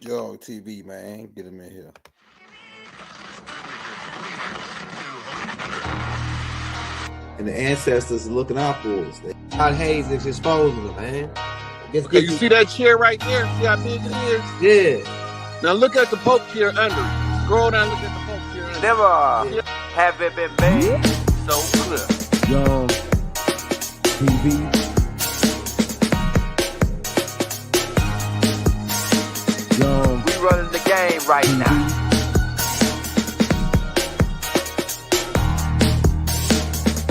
Yo, TV, man. Get him in here. And the ancestors are looking out for us. God Hayes is exposing them, man. Okay, you see that chair right there? See how big it is? Yeah. Now look at the Pope chair under it. Scroll down, look at the Pope chair under it. Never have it been made so clear. Young TV. Young. We running the game right now.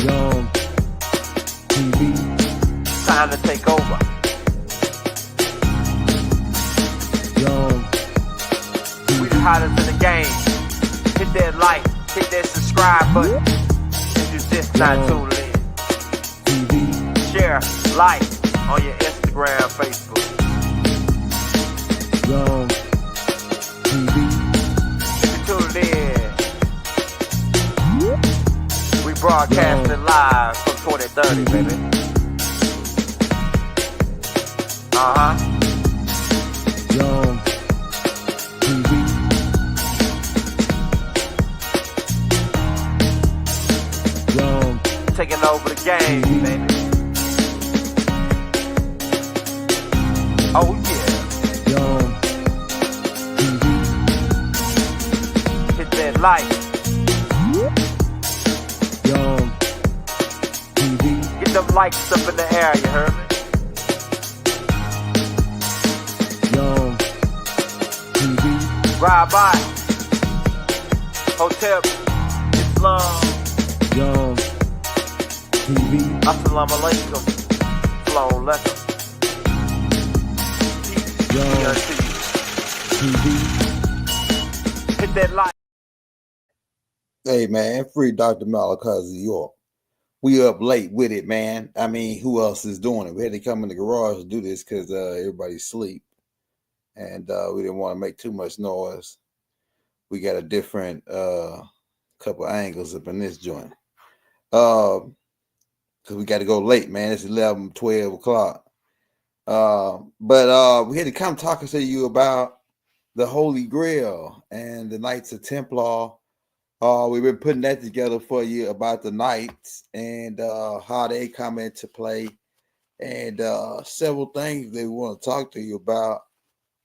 Young TV. Time to take over. Young We the hottest in the game. Hit that like, hit that subscribe button. If you just not tuned in. TV. Share, like on your Instagram, Facebook. Young TV. If you tuned in, we broadcasting live from 2030, baby. Young TV. Young Taking over the game, baby. Oh yeah. Young TV. Hit that like. Young TV. Get them likes up in the air, you heard me? Young TV. Ride by. Hotel Islam. Young TV. Assalamu alaikum. Flown letter. Young TV. Hit that like. Hey, man. Free Dr. Malachi Z York. We up late with it, man. I mean, who else is doing it? We had to come in the garage to do this because everybody's asleep. And we didn't want to make too much noise. We got a different couple angles up in this joint. Because we got to go late, man. It's 11, 12 o'clock. But we had to come talking to you about the Holy Grail and the Knights of Templar. We've been putting that together for you about the Knights and how they come into play and several things they want to talk to you about.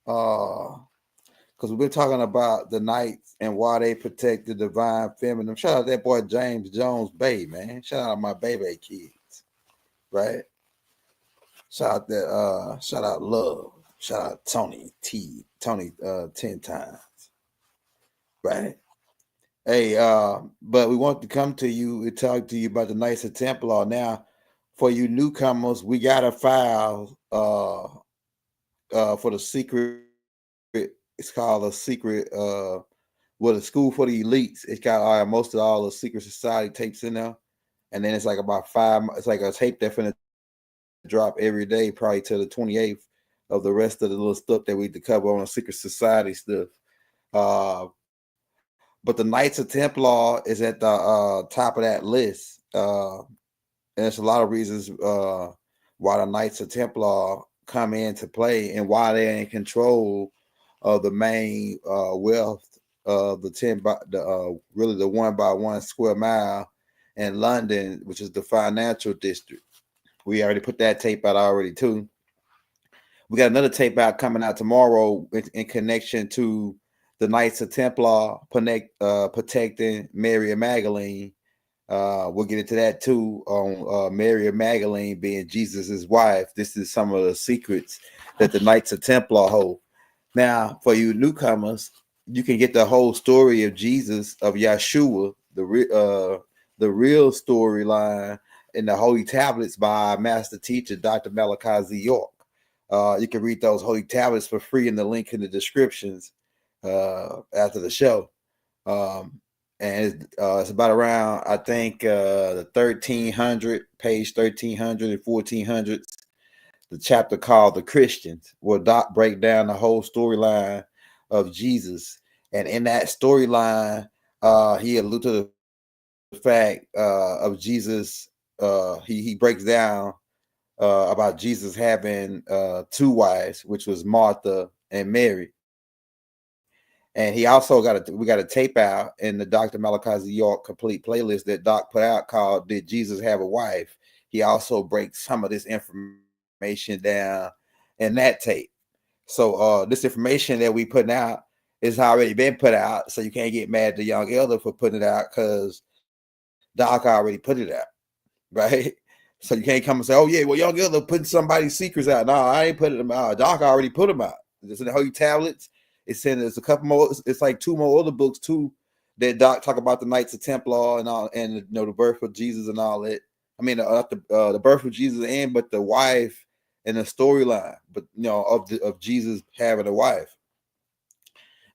Because we've been talking about the Knights and why they protect the divine feminine. Shout out that boy James Jones Bay, man. Shout out my baby kids, right? Shout out Love. Shout out Tony 10 times, right? Hey, but we want to come to you and talk to you about the Knights of Templar. Now, for you newcomers, we got a file for the secret. It's called a secret. The School for the Elites. It's got most of all the secret society tapes in there, and then it's like about 5. It's like a tape that's gonna drop every day, probably till the 28th of the rest of the little stuff that we need to cover on the secret society stuff. But the Knights of Templar is at the top of that list, and there's a lot of reasons why the Knights of Templar come into play and why they're in control of the main wealth of really the 1 by 1 square mile in London, which is the financial district. We already put that tape out already too. We got another tape out coming out tomorrow in connection to the Knights of Templar protecting Mary and Magdalene. We'll get into that too on Mary and Magdalene being Jesus's wife. This is some of the secrets that the Knights of Templar hold. Now, for you newcomers, you can get the whole story of Jesus, of Yeshua, the real storyline in the Holy Tablets by our master teacher, Dr. Malachi Z York. You can read those Holy Tablets for free in the link in the descriptions after the show. And it's about around, I think, the 1300, page 1300 and 1400s. The chapter called The Christians will break down the whole storyline of Jesus. And in that storyline, he alluded to the fact of Jesus. He breaks down about Jesus having 2 wives, which was Martha and Mary. And he also we got a tape out in the Dr. Malachi Z York complete playlist that Doc put out called "Did Jesus Have a Wife?" He also breaks some of this information down in that tape. So this information that we putting out is already been put out, so you can't get mad at the young elder for putting it out because Doc already put it out, right? So you can't come and say, "Oh yeah, well young elder putting somebody's secrets out." No, I ain't putting them out. Doc already put them out. It's in the Holy Tablets. It's in there's a couple more. It's like 2 more other books too that Doc talk about the Knights of Templar and all, and the birth of Jesus and all that. I mean, the birth of Jesus and but the wife and the storyline, but of Jesus having a wife.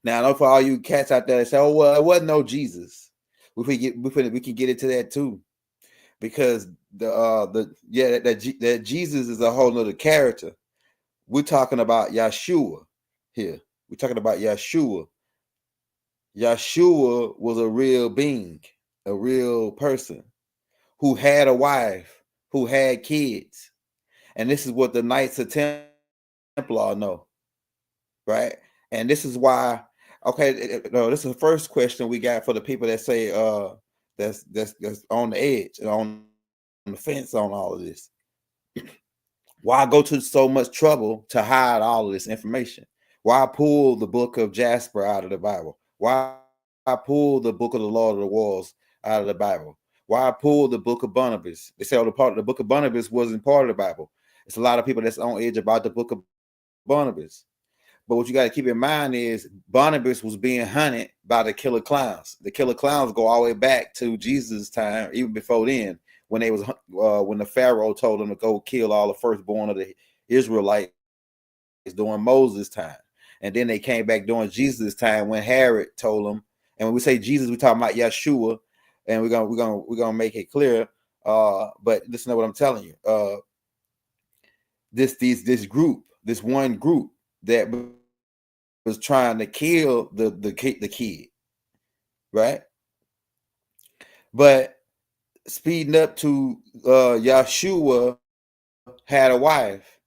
Now I know for all you cats out there that say, "Oh well, it wasn't no Jesus," we can get into that too, because that Jesus is a whole nother character. We're talking about Yeshua here. We're talking about Yeshua. Yeshua was a real being, a real person who had a wife, who had kids. And this is what the Knights of Templar know, right? And this is why, okay, no, this is the first question we got for the people that say that's on the edge and on the fence on all of this. Why go to so much trouble to hide all of this information? Why pull the book of Jasper out of the Bible? Why pull the book of the Lord of the Walls out of the Bible? Why pull the book of Barnabas? They say the book of Barnabas wasn't part of the Bible. It's a lot of people that's on edge about the book of Barnabas. But what you got to keep in mind is Barnabas was being hunted by the killer clowns. The killer clowns go all the way back to Jesus' time, even before then, when they was when the Pharaoh told them to go kill all the firstborn of the Israelites during Moses' time. And then they came back during Jesus' time when Herod told them. And when we say Jesus, we're talking about Yeshua, and we're gonna make it clear. But listen to what I'm telling you. This one group that was trying to kill the kid, right? But speeding up to Yeshua had a wife.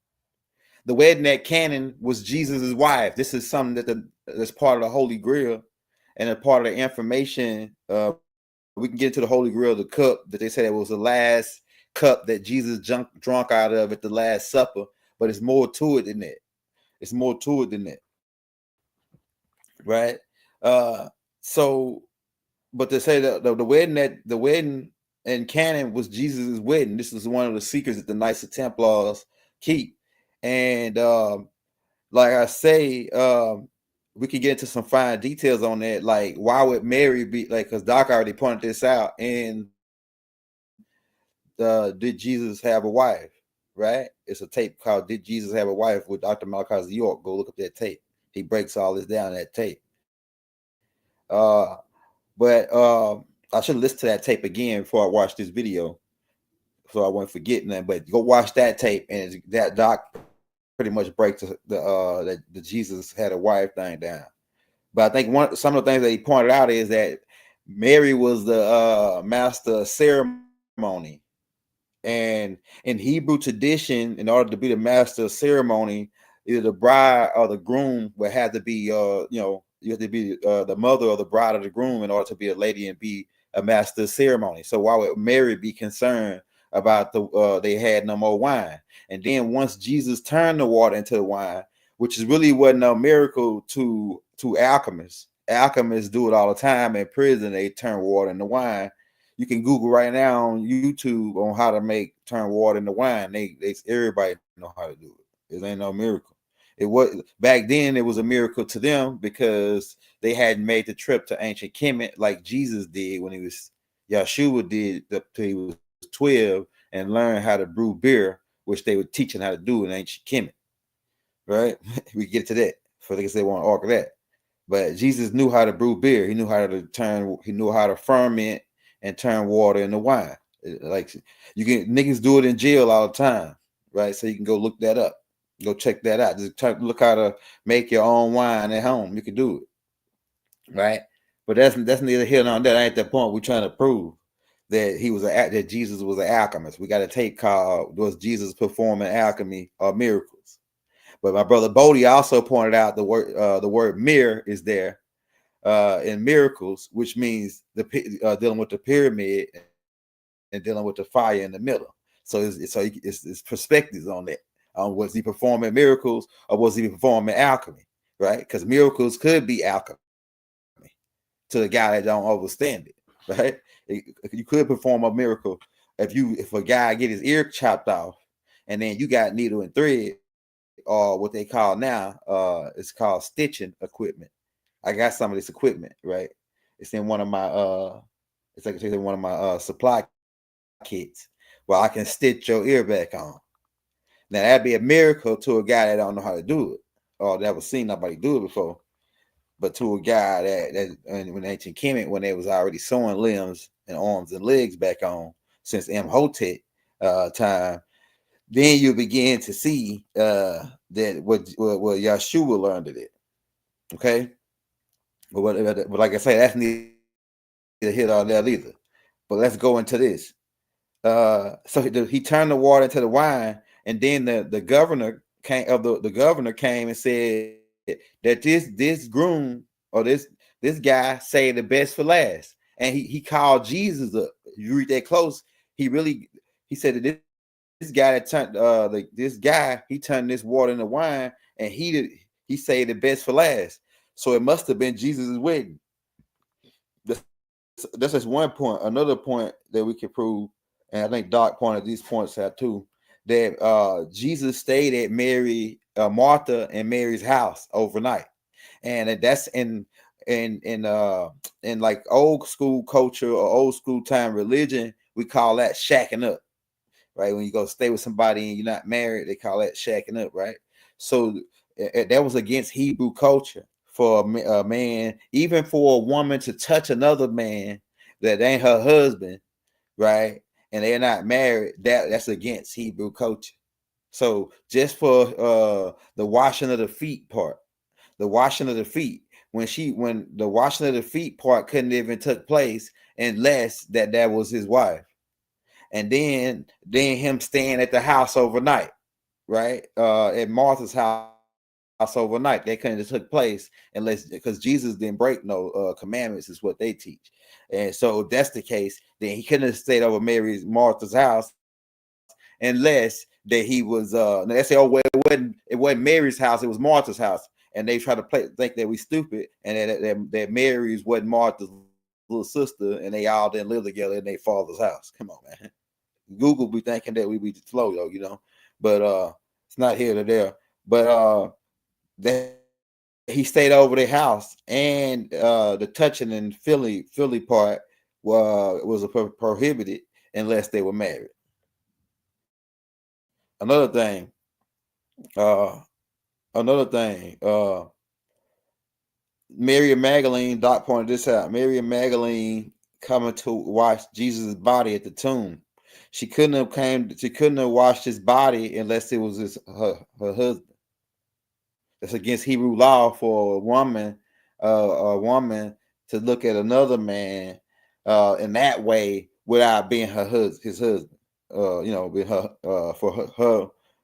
The wedding at Canaan was Jesus's wife. This is something that's part of the Holy Grail and a part of the information. We can get into the Holy Grail, the cup that they said it was the last cup that Jesus drunk out of at the Last Supper. But it's more to it than that. It's more to it than that, right? So, but to say that the wedding in Canaan was Jesus's wedding. This is one of the secrets that the Knights of Templars keep. And like I say, we can get into some fine details on that. Like, why would Mary be like? Because Doc already pointed this out. And did Jesus have a wife? Right? It's a tape called "Did Jesus Have a Wife" with Dr. Malachi Z York. Go look up that tape. He breaks all this down in that tape. But I should listen to that tape again before I watch this video, so I won't forget nothing. But go watch that tape, and that Doc pretty much breaks that Jesus had a wife thing down. But I think some of the things that he pointed out is that Mary was the master of ceremony, and in Hebrew tradition, in order to be the master of ceremony, either the bride or the groom would have to be you have to be the mother or the bride of the groom in order to be a lady and be a master of ceremony. So why would Mary be concerned about they had no more wine? And then once Jesus turned the water into the wine, which is really wasn't a miracle to alchemists. Alchemists do it all the time in prison. They turn water into wine. You can Google right now on YouTube on how to turn water into wine. They everybody know how to do it. It ain't no miracle. It was back then. It was a miracle to them because they hadn't made the trip to ancient Kemet like Jesus did when Yeshua did till he was 12 and learned how to brew beer, which they were teaching how to do in ancient Kemet. Right? We get to that. For they want to argue that. But Jesus knew how to brew beer. He knew how to ferment and turn water into wine. Like niggas do it in jail all the time, right? So you can go look that up. Go check that out. Just look how to make your own wine at home. You can do it, right? But that's neither here nor there. That ain't the point. We're trying to prove that that Jesus was an alchemist. We got a tape called "Was Jesus Performing Alchemy or Miracles?" But my brother Bodie also pointed out the word mirror is there, in miracles, which means dealing with the pyramid and dealing with the fire in the middle. So it's perspectives on that. Was he performing miracles or was he performing alchemy? Right? Because miracles could be alchemy to the guy that don't understand it. Right? You could perform a miracle if a guy get his ear chopped off, and then you got needle and thread, or what they call now, it's called stitching equipment. I got some of this equipment, right? It's in one of my it's like in one of my supply kits where I can stitch your ear back on. Now that'd be a miracle to a guy that don't know how to do it, or never seen nobody do it before. But to a guy that in ancient Kemet, when they was already sewing limbs and arms and legs back on since Imhotep time, then you begin to see that what Yeshua learned of it. Okay, but like I say, that's neither here nor there either. But let's go into this. So he turned the water into the wine, and then the governor came and said that this groom or this guy saved the best for last, and he called Jesus up. You read that close, he said that this guy that turned he turned this water into wine, and he saved the best for last. So it must have been Jesus' wedding. That's just one point. Another point that we can prove, and I think Doc pointed these points out too, that Jesus stayed at Martha and Mary's house overnight, and that's in like old school culture or old school time religion, we call that shacking up, right? When you go stay with somebody and you're not married, they call that shacking up, right? So that was against Hebrew culture for a man, even for a woman to touch another man that ain't her husband, right? And they're not married, that's against Hebrew culture. So just for the washing of the feet part, the washing of the feet, when the washing of the feet part couldn't even took place unless that was his wife. And then him staying at the house overnight, right? At Martha's house overnight, that couldn't have took place unless, because Jesus didn't break no commandments, is what they teach. And so if that's the case, then he couldn't have stayed over Martha's house unless that he was they say, oh well, it wasn't Mary's house, it was Martha's house, and they try to think that we stupid and that Mary's wasn't Martha's little sister, and they all didn't live together in their father's house. Come on, man. Google be thinking that we be slow though, but it's not here to there. But that he stayed over their house, and the touching and Philly part was prohibited unless they were married. Another thing, Mary Magdalene, Doc pointed this out. Mary Magdalene coming to wash Jesus' body at the tomb. She couldn't have washed his body unless it was her husband. It's against Hebrew law for a woman to look at another man in that way without being his husband. Being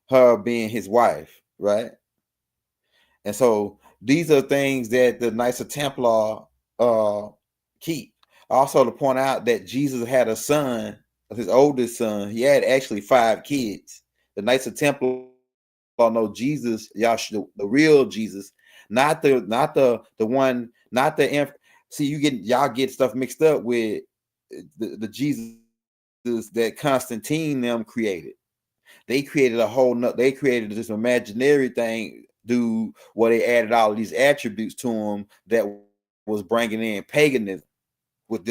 her being his wife, right? And so these are things that the Knights of Templar keep. Also to point out that Jesus had a son, his oldest son. He had actually 5 kids. The Knights of Templar know Jesus, Yahshua, the real Jesus, not the one, not the see, y'all get stuff mixed up with the Jesus that Constantine them created. They created they created this imaginary thing, dude, where they added all of these attributes to him that was bringing in paganism, and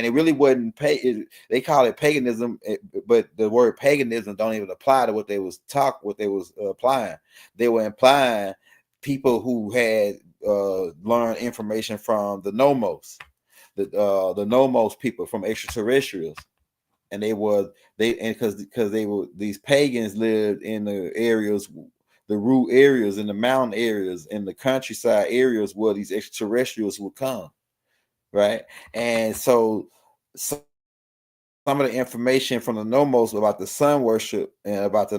it really wasn't they call it paganism, but the word paganism don't even apply to what they was applying. They were implying people who had learned information from the nomos, the nomos people, from extraterrestrials. And because these pagans lived in the areas, the root areas, in the mountain areas, in the countryside areas where these extraterrestrials would come, right? And so some of the information from the nomos about the sun worship and about the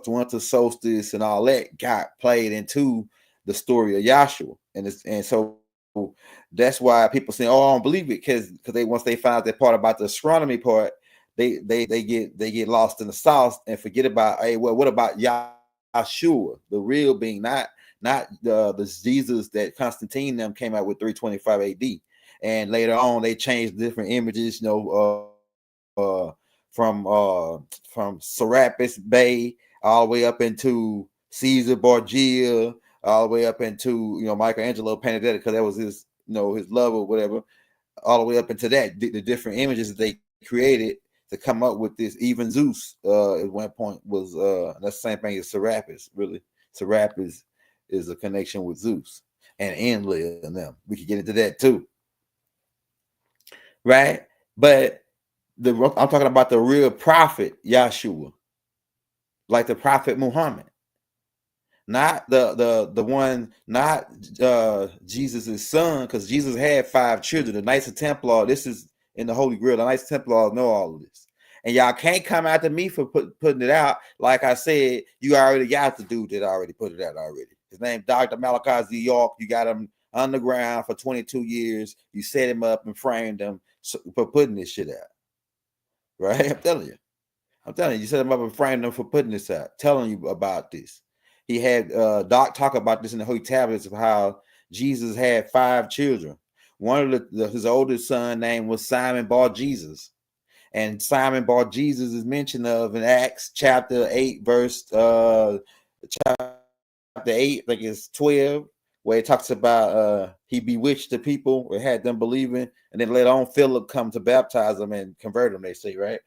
winter solstice and all that got played into the story of Yahshua, and so that's why people say, "Oh, I don't believe it," because they once they find out that part about the astronomy part, they get lost in the sauce and forget about, hey, well, what about Yahshua, the real being, not the Jesus that Constantine them came out with 325 A.D. And later on they changed different images, from Serapis Bay all the way up into Caesar Borgia, all the way up into Michelangelo painted that because that was his his love or whatever, all the way up into that the different images that they created to come up with this. Even Zeus at one point was that's the same thing as Serapis. Really, Serapis is a connection with Zeus and Enlil and them. We could get into that too, right? But I'm talking about the real prophet Yahshua, like the prophet Muhammad, not the one, not Jesus' son, because Jesus had 5 children. The Knights of Templar, this is in the Holy Grail. The Knights of Templar know all of this, and y'all can't come after me for putting it out. Like I said, you already got the dude that already put it out already. His name Dr. Malachi Z York. You got him underground for 22 years. You set him up and framed him for putting this shit out. Right? I'm telling you, you set him up and framed him for putting this out, telling you about this. He had Doc talk about this in the Holy Tablets of how Jesus had 5 children. One of his oldest son name was Simon Bar Jesus. And Simon Bar Jesus is mentioned of in Acts chapter 8, verse chapter 8, like it's 12, where it talks about he bewitched the people or had them believing, and then later on Philip come to baptize them and convert them, they say, right?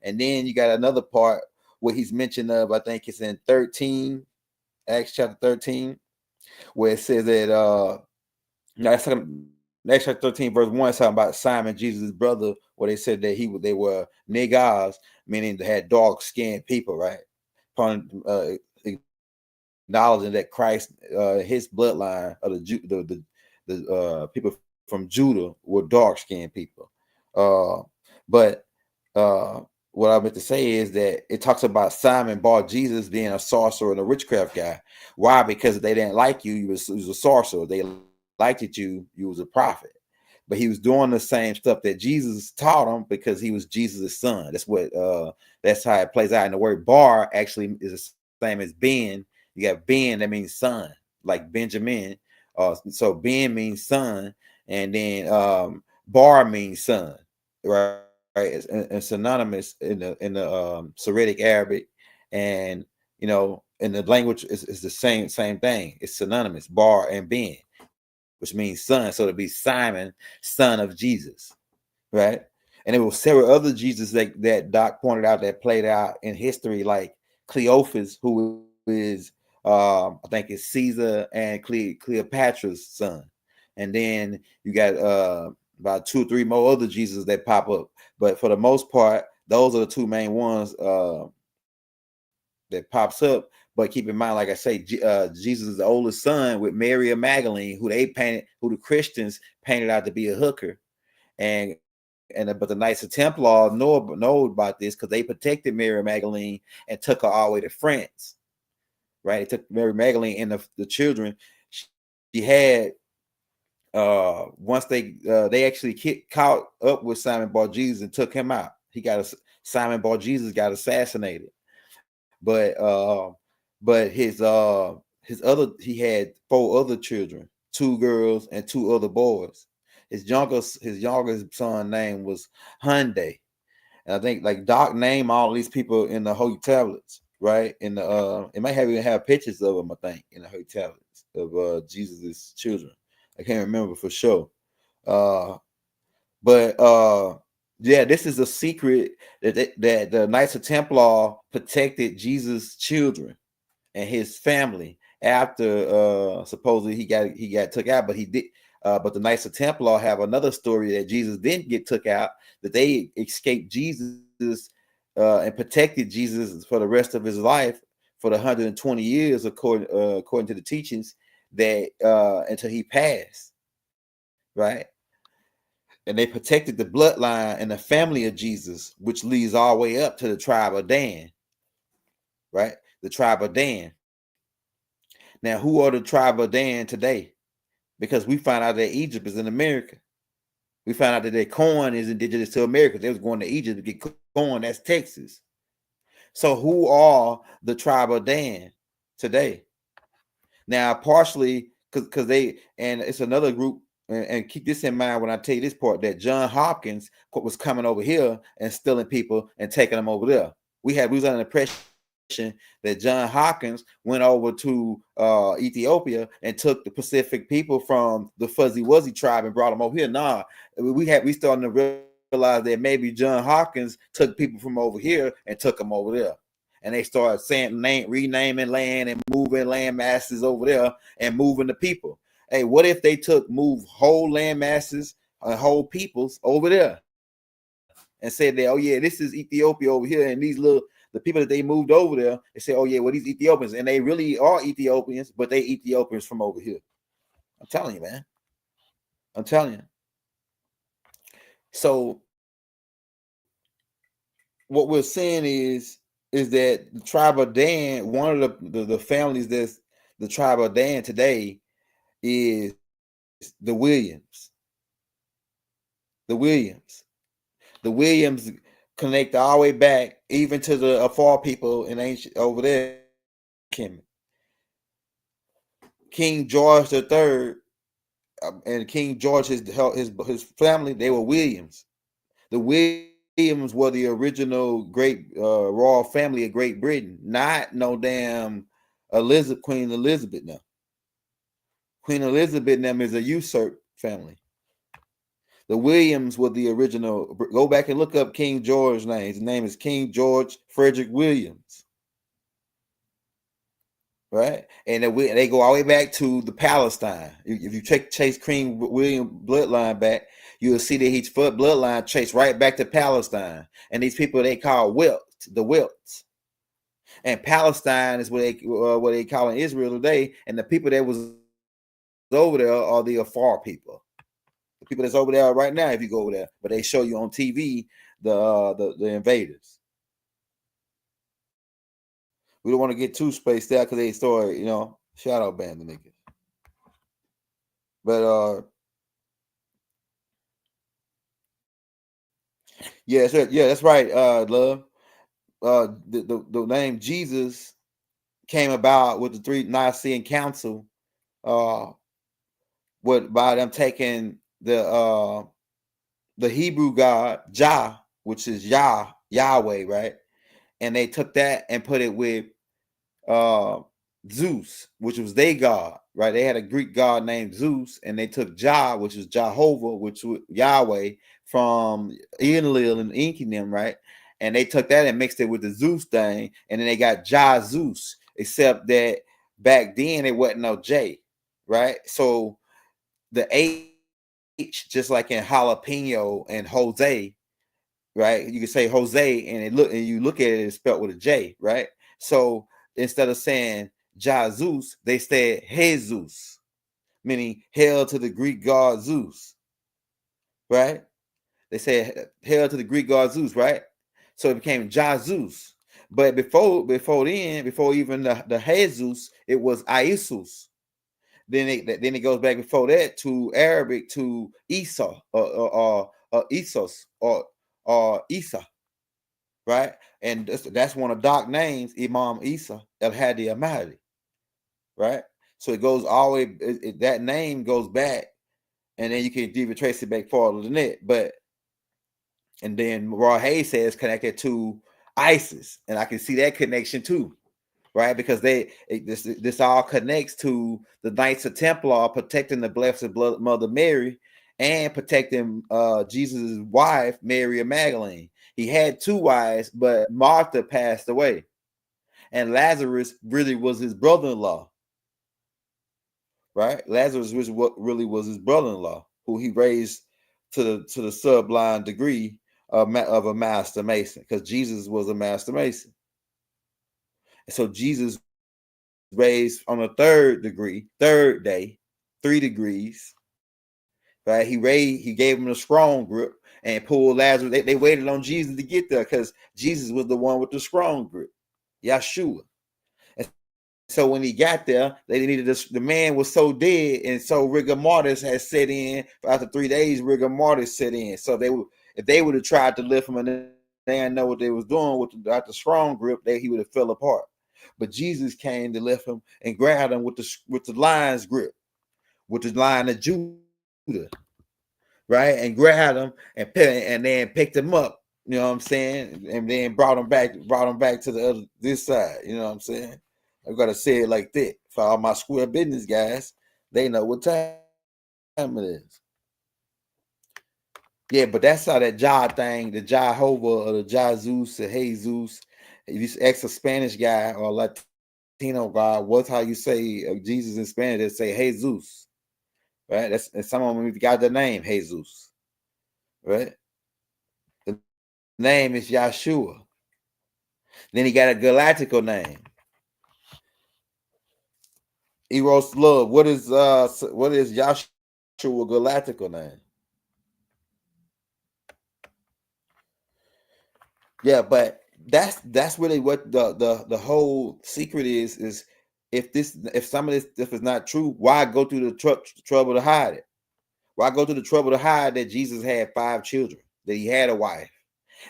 And then you got another part where he's mentioned of, I think it's in 13, Acts chapter 13, where it says that Acts chapter 13, verse 1 is talking about Simon, Jesus' brother, where they said that they were niggas, meaning they had dark-skinned people, right? Upon acknowledging that Christ, his bloodline of the people from Judah were dark-skinned people. But what I meant to say is that it talks about Simon Bar Jesus being a sorcerer and a witchcraft guy. Why? Because they didn't like you. You was a sorcerer. They liked it. You was a prophet. But he was doing the same stuff that Jesus taught him because he was Jesus' son. That's how it plays out. And the word bar actually is the same as Ben. You got Ben, that means son, like Benjamin. So Ben means son, and then bar means son, right? Right, it's synonymous in the Syriac Arabic, and in the language is the same thing. It's synonymous, bar and ben, which means son. So to be Simon, son of Jesus, right? And there were several other Jesus that Doc pointed out that played out in history, like Cleophas, who is I think it's Caesar and Cleopatra's son, and then you got about 2 or 3 more other Jesus that pop up. But for the most part, those are the 2 main ones that pops up. But keep in mind, like I say, Jesus is the oldest son with Mary of Magdalene, who the Christians painted out to be a hooker, but the Knights of Templar know about this because they protected Mary of Magdalene and took her all the way to France. Right, they took Mary Magdalene and the children. She had once they actually caught up with Simon Bar Jesus and took him out. Simon Bar Jesus got assassinated, but his he had 4 other children, 2 girls and 2 other boys. His youngest son name was Hyundai, and I think like Doc named all these people in the Holy Tablets, right? In the it might even have pictures of them, I think, in the Holy Tablets of Jesus' children. I can't remember for sure. But yeah, this is a secret that the Knights of Templar protected Jesus' children and his family after supposedly he got took out, but he did. But the Knights of Templar have another story that Jesus didn't get took out, that they escaped Jesus and protected Jesus for the rest of his life for the 120 years, according to the teachings, that until he passed, right? And they protected the bloodline and the family of Jesus, which leads all the way up to the tribe of Dan, right? The tribe of Dan. Now, who are the tribe of Dan today? because we found out that Egypt is in America. We found out that their corn is indigenous to America. They was going to Egypt to get corn. That's Texas. So who are the tribe of Dan today? Now, partially because they, and it's another group, and keep this in mind when I tell you this part, that John Hopkins was coming over here and stealing people and taking them over there. We was under the impression that John Hopkins went over to Ethiopia and took the Pacific people from the Fuzzy Wuzzy tribe and brought them over here. Nah, we starting to realize that maybe John Hopkins took people from over here and took them over there. And they started saying renaming land and moving land masses over there and moving the people. Hey, what if they move whole land masses and whole peoples over there and said that, oh yeah, this is Ethiopia over here, and the people that they moved over there, they say, oh yeah, well, these Ethiopians, and they really are Ethiopians, but they Ethiopians from over here. I'm telling you, man. I'm telling you. So what we're saying is that the tribe of Dan, one of the families that's the tribe of Dan today is the Williams. The Williams connect all the way back even to the Afar people in ancient over there. King George III and King George, his family, they were Williams. The Williams were the original great royal family of Great Britain, not no damn Queen Elizabeth. Now, Queen Elizabeth them is a usurped family. The Williams were the original. Go back and look up King George's name. His name is King George Frederick Williams. Right? And they go all the way back to the Palestine. If you chase King William bloodline back, you'll see that his bloodline chased right back to Palestine. And these people they call the Wilts. And Palestine is what they call in Israel today. And the people that was over there are the Afar people. The people that's over there right now, if you go over there, but they show you on TV the invaders. We don't want to get too spaced out because they start, shadow ban the niggas. But yeah, that's right, love. The name Jesus came about with the three Nicene Council, by them taking the Hebrew God Jah, which is Yahweh, right? And they took that and put it with Zeus, which was their god, right? They had a Greek god named Zeus, and they took Jah, which is Jehovah, which was Yahweh, from Enlil and Inky them, right? And they took that and mixed it with the Zeus thing, and then they got Jah Zeus, except that back then it wasn't no J, right? So the H, just like in jalapeno and Jose, right? You can say Jose, and you look at it, it's spelled with a J, right? So instead of saying Jesus, they said Jesus, meaning hail to the Greek god Zeus, right? They said hail to the Greek god Zeus, right? So it became Jesus. But before even the Jesus, it was Isus. Then it goes back before that to Arabic to Isa or Isos or Isa, right? And that's one of Doc's names, Imam Isa El Hadi Al Mahdi, right? So it goes all the way. That name goes back, and then you can even trace it back farther than that. And then Raw Hayes says connected to ISIS, and I can see that connection too, right? Because this all connects to the Knights of Templar protecting the Blessed Mother Mary and protecting Jesus' wife, Mary of Magdalene. He had two wives, but Martha passed away. And Lazarus really was his brother-in-law, right? Lazarus really was his brother-in-law, who he raised to the sublime degree of a master mason, because Jesus was a master mason. And so Jesus raised on the third day, 3 degrees, right? He gave him a strong grip and pulled Lazarus. They waited on Jesus to get there because Jesus was the one with the strong grip, Yeshua. And so when he got there, they needed the man was so dead, and so rigor mortis had set in. After 3 days, rigor mortis set in. So if they would have tried to lift him and they didn't know what they was doing with the strong grip, he would have fell apart. But Jesus came to lift him and grabbed him with the lion's grip, with the lion of Judah, right? And grabbed him and then picked him up. You know what I'm saying? And then brought him back to this side. You know what I'm saying? I've got to say it like that. For all my square business guys, they know what time it is. Yeah, but that's how that Jah thing, the Jehovah or the Jesus or Jesus, if you ask a Spanish guy or a Latino guy, what's how you say Jesus in Spanish? They say Jesus, right? And some of them got the name Jesus, right? The name is Yahshua. Then he got a galactical name. Eros Love. What is Yahshua galactical name? Yeah, but that's really what the whole secret is if some of this stuff is not true, why go through the trouble to hide it? Why go through the trouble to hide that Jesus had 5 children, that he had a wife?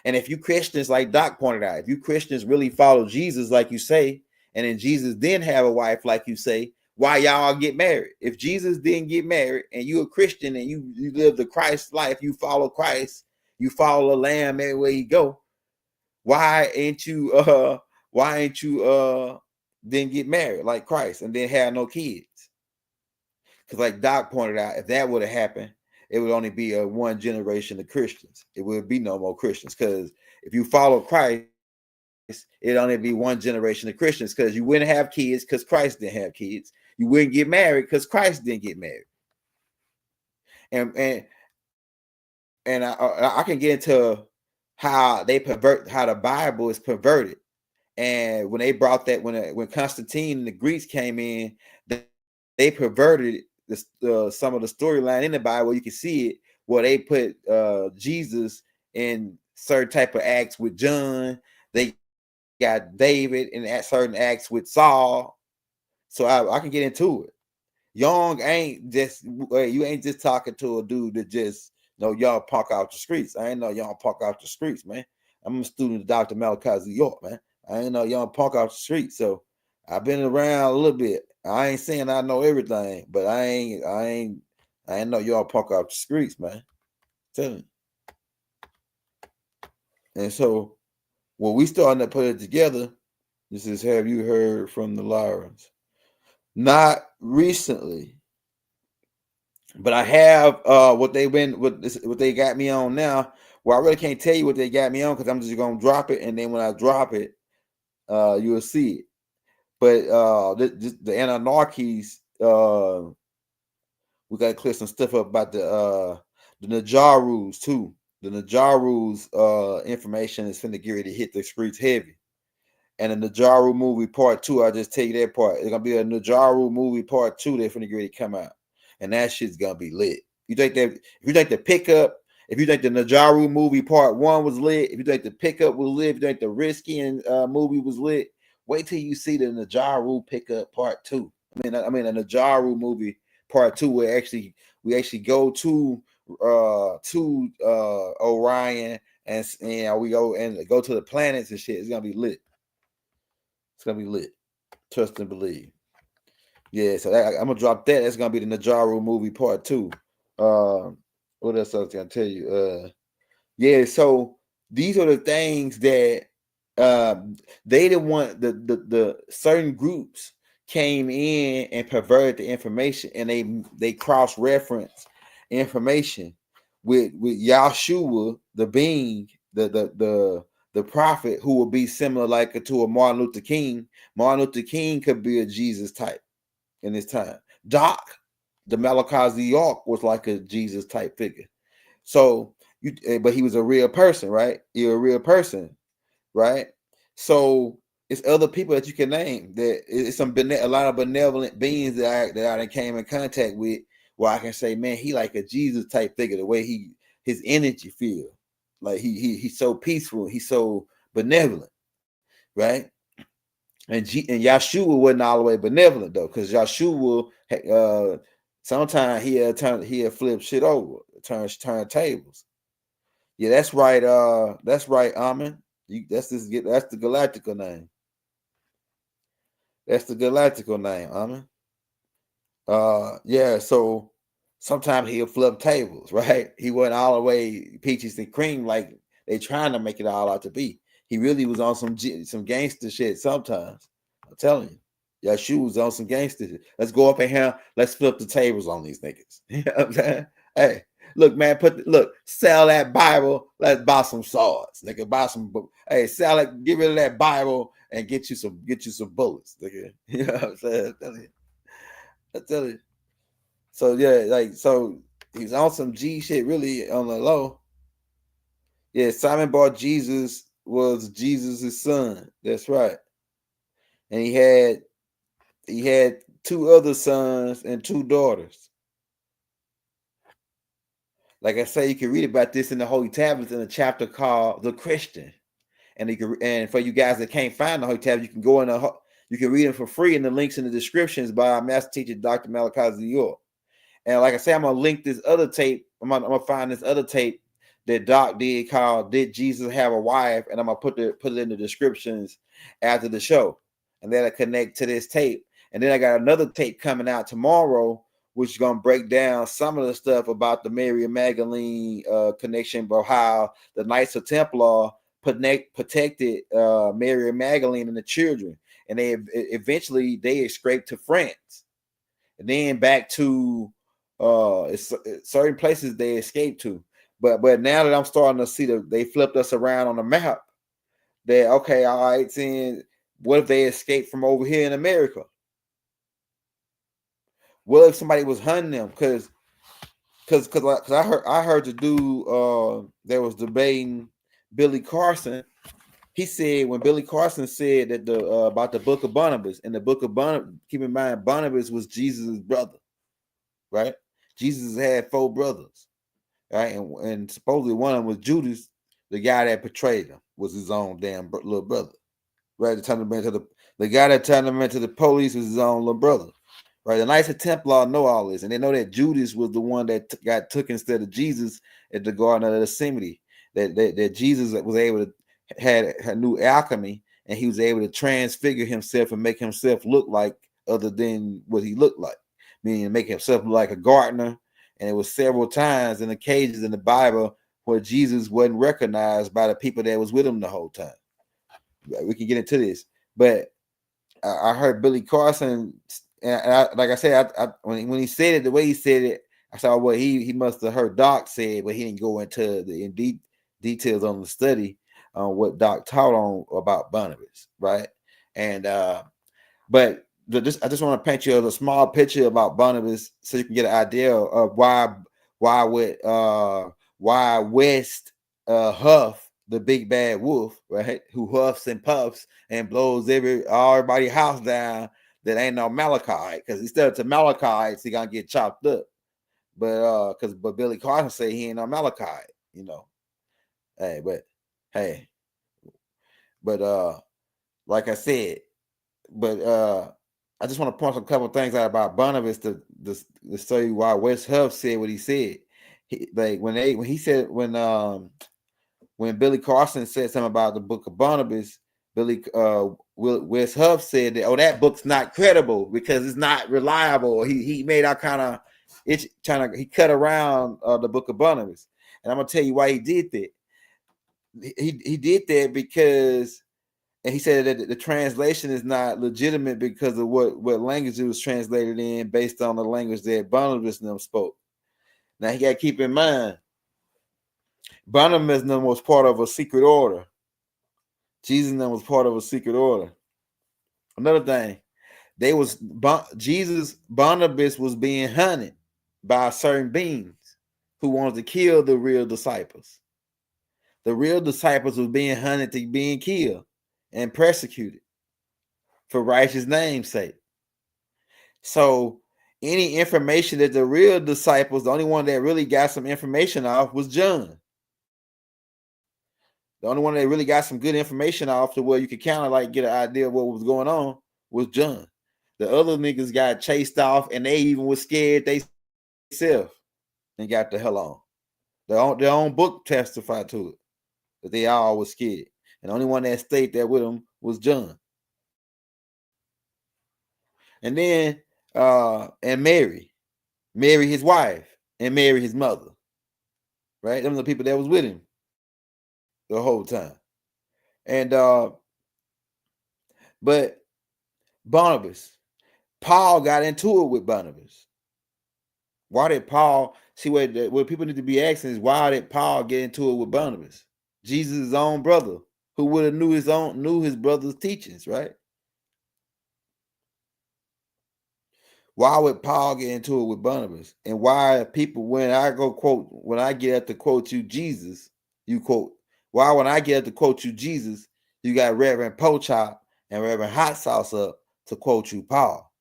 And if you Christians, like Doc pointed out, if you Christians really follow Jesus like you say, and then Jesus didn't have a wife like you say, why y'all get married? If Jesus didn't get married and you a Christian and you live the Christ life, you follow Christ, you follow the Lamb everywhere you go, why ain't you didn't get married like Christ and then have no kids? Because like Doc pointed out, if that would have happened, it would only be a one generation of Christians. It would be no more Christians. Because if you follow Christ, it'd only be one generation of Christians, because you wouldn't have kids because Christ didn't have kids. You wouldn't get married because Christ didn't get married. And I can get into how the Bible is perverted. And when they brought that, when Constantine and the Greeks came in, they perverted some of the storyline in the Bible. You can see it where they put Jesus in certain type of acts with John. They got David in certain acts with Saul. So I can get into it. Young ain't just you ain't just talking to a dude that just y'all punk out the streets. I ain't know y'all punk out the streets, man. I'm a student of Dr. Malachi Z York, man. I ain't know y'all punk out the streets. So I've been around a little bit. I ain't saying I know everything, but I ain't know y'all punk out the streets, man. Tell me. And so when we starting to put it together, this is, have you heard from the Lyrans? Not recently, but I have what they got me on now. Well, I really can't tell you what they got me on because I'm just gonna drop it, and then when I drop it, you'll see it. But the Anarchies, we gotta clear some stuff up about the Najarus too. The Najarus information is finna get ready to hit the streets heavy. And the Najaru movie part 2, I'll just tell you that part. It's gonna be a Najaru movie part 2 that's finna get ready to come out. And that shit's gonna be lit. You think that if you think the pickup, if you think the Najaru movie part 1 was lit, if you think the pickup was lit, if you think the Risky movie was lit, wait till you see the Najaru pickup part 2. I mean a Najaru movie part 2 where we actually go to Orion and we go to the planets and shit. It's gonna be lit. It's gonna be lit. Trust and believe. Yeah, so I'm gonna drop that. That's gonna be the Najaru movie part 2. What else I was gonna tell you? Yeah, so these are the things that they didn't want. The certain groups came in and perverted the information, and they cross-reference information with Yahshua, the being, the prophet, who will be similar like to a Martin Luther King. Martin Luther King could be a Jesus type in his time. Doc, the Malachi Z York, was like a Jesus type figure. So but he was a real person, right? You're a real person, right? So it's other people that you can name. That it's a lot of benevolent beings that I came in contact with, where I can say, man, he like a Jesus type figure. The way his energy feel, like he's so peaceful, he's so benevolent, right? And Yahshua wasn't all the way benevolent though, because Yahshua sometimes he'll flip shit over, turn tables. Yeah, that's right. That's right, Amen. That's the galactical name. That's the galactical name, Amen. Yeah, so sometimes he'll flip tables, right? He wasn't all the way peaches and cream like they trying to make it all out to be. He really was on some gangster shit sometimes. I'm telling you. Yahshua was on some gangster shit. Let's go up in here. Let's flip the tables on these niggas. You know what I'm saying? Hey, look, man, sell that Bible. Let's buy some swords. Nigga, buy some. Hey, sell it, get rid of that Bible and get you some bullets. Nigga. You know what I'm saying? I tell you. So yeah, so he's on some G shit really on the low. Yeah, Simon Bar Jesus was Jesus' son. That's right. And he had 2 other sons and 2 daughters. Like I say, you can read about this in the Holy Tablets in a chapter called The Christian. And for you guys that can't find the Holy Tablets, you can go you can read them for free in the links in the descriptions by our master teacher, Dr. Malachi Z York. And like I say, I'm gonna link this other tape. I'm gonna find this other tape that Doc did called "Did Jesus Have a Wife?" And I'm gonna put it in the descriptions after the show, and that'll connect to this tape. And then I got another tape coming out tomorrow, which is gonna break down some of the stuff about the Mary and Magdalene connection, about how the Knights of Templar protected Mary and Magdalene and the children, and they eventually escaped to France, and then back to it's certain places they escaped to. But now that I'm starting to see they flipped us around on the map, that okay, all right, saying what if they escaped from over here in America? What if somebody was hunting them? Because I heard the dude that was debating Billy Carson. He said when Billy Carson said that about the book of Barnabas, and the book of Barnabas, keep in mind Barnabas was Jesus' brother, right? Jesus had 4 brothers, right? And supposedly one of them was Judas, the guy that betrayed him, was his own damn little brother, right? The guy that turned him into the police was his own little brother, right? The Knights of Templar know all this, and they know that Judas was the one that got took instead of Jesus at the Garden of Gethsemane. That Jesus was able to had new alchemy, and he was able to transfigure himself and make himself look like other than what he looked like, meaning make himself look like a gardener. And it was several times in occasions in the Bible where Jesus wasn't recognized by the people that was with him the whole time. We can get into this, but I heard Billy Carson, and like I said, when he said it the way he said it, I saw what he must have heard Doc said, but he didn't go into the details on the study on what Doc taught on about Barnabas, right? And but I just want to paint you a small picture about Barnabas so you can get an idea of why West Huff, the big bad wolf, right, who huffs and puffs and blows everybody's house down that ain't no Malachi, because instead of to Malachites, he gonna get chopped up. But Billy Carson say he ain't no Malachi, you know. But like I said, I just want to point a couple of things out about Barnabas to show you why West Huff said what he said. When Billy Carson said something about the book of Barnabas, West Huff said that that book's not credible because it's not reliable. He made out kind of he cut around the book of Barnabas, and I'm gonna tell you why he did that. He did that because. And he said that the translation is not legitimate because of what language it was translated in based on the language that Barnabas and them spoke. Now, you got to keep in mind, Barnabas and them was part of a secret order. Jesus and them was part of a secret order. Another thing, Barnabas was being hunted by certain beings who wanted to kill the real disciples. The real disciples was being hunted to being killed and persecuted for righteous name's sake. So any information that the real disciples, the only one that really got some information off was John. The only one that really got some good information off to where you could kind of like get an idea of what was going on was John. The other niggas got chased off, and they even was scared they self and got the hell on. Their own book testified to it, that they all was scared. And the only one that stayed there with them was John. And then and Mary his wife, and Mary his mother. Right? Them are the people that was with him the whole time. And but Barnabas, Paul got into it with Barnabas. Why did Paul see what people need to be asking is why did Paul get into it with Barnabas? Jesus' own brother, who would have knew his brother's teachings, right? Why would Paul get into it with Barnabas? And why people, when I get at to quote you Jesus, you quote, why when I get at to quote you Jesus, you got Reverend Pochop and Reverend Hot Sauce up to quote you Paul.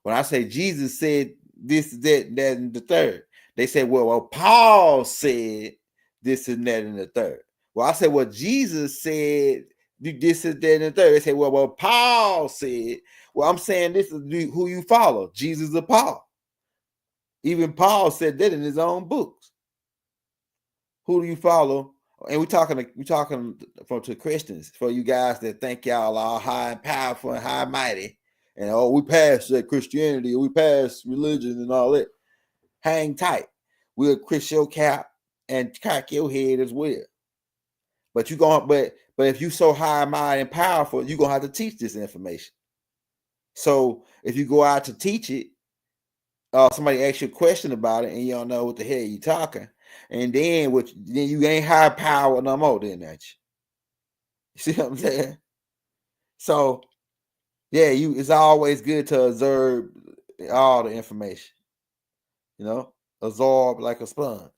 When I say Jesus said this, that, and the third, they say, well, Paul said this and that and the third. Well, I say, well, Jesus said this is that and the third. They say, well, Paul said. Well, I'm saying this is who you follow, Jesus or Paul. Even Paul said that in his own books. Who do you follow? And we're talking to Christians, for you guys that think y'all are high and powerful and high and mighty, and we passed that Christianity, we passed religion and all that. Hang tight. We'll kiss your cap and cock your head as well. But if you so high and mighty and powerful, you're gonna have to teach this information. So if you go out to teach it, somebody asks you a question about it and you don't know what the hell you talking, and then you ain't high power no more, then that you see what I'm saying? So yeah, it's always good to observe all the information, absorb like a sponge.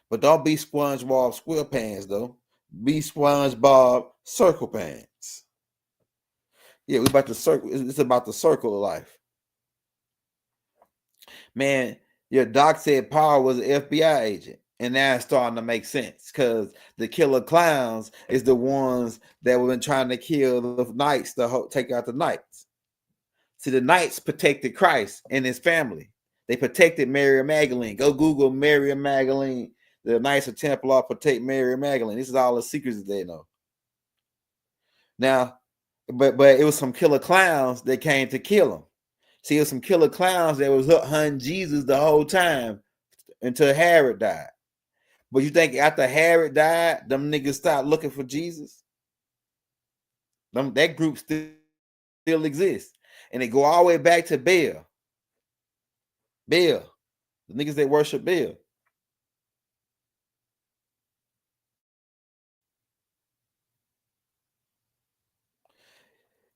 But don't be SpongeBob SquarePants though. Be SpongeBob Circle Pants. Yeah, we about to circle. It's about the circle of life. Man, your doc said Paul was an FBI agent. And now it's starting to make sense because the killer clowns is the ones that were been trying to kill the knights to take out the knights. See, the knights protected Christ and his family. They protected Mary Magdalene. Go Google Mary Magdalene. The Knights of Templar protect Mary Magdalene. This is all the secrets that they know. Now, but it was some killer clowns that came to kill him. See, it was some killer clowns that was hunting Jesus the whole time until Herod died. But you think after Herod died, them niggas stopped looking for Jesus? That group still exists. And they go all the way back to Baal. The niggas that worship Baal.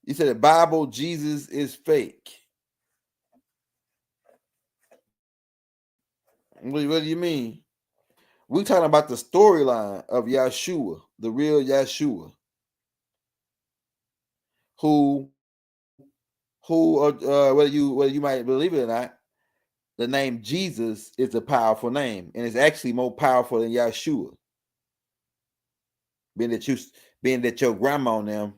You said the Bible, Jesus is fake. What do you mean? We're talking about the storyline of Yeshua, the real Yeshua, who whether you might believe it or not, the name Jesus is a powerful name, and it's actually more powerful than Yeshua. Being that your grandma and them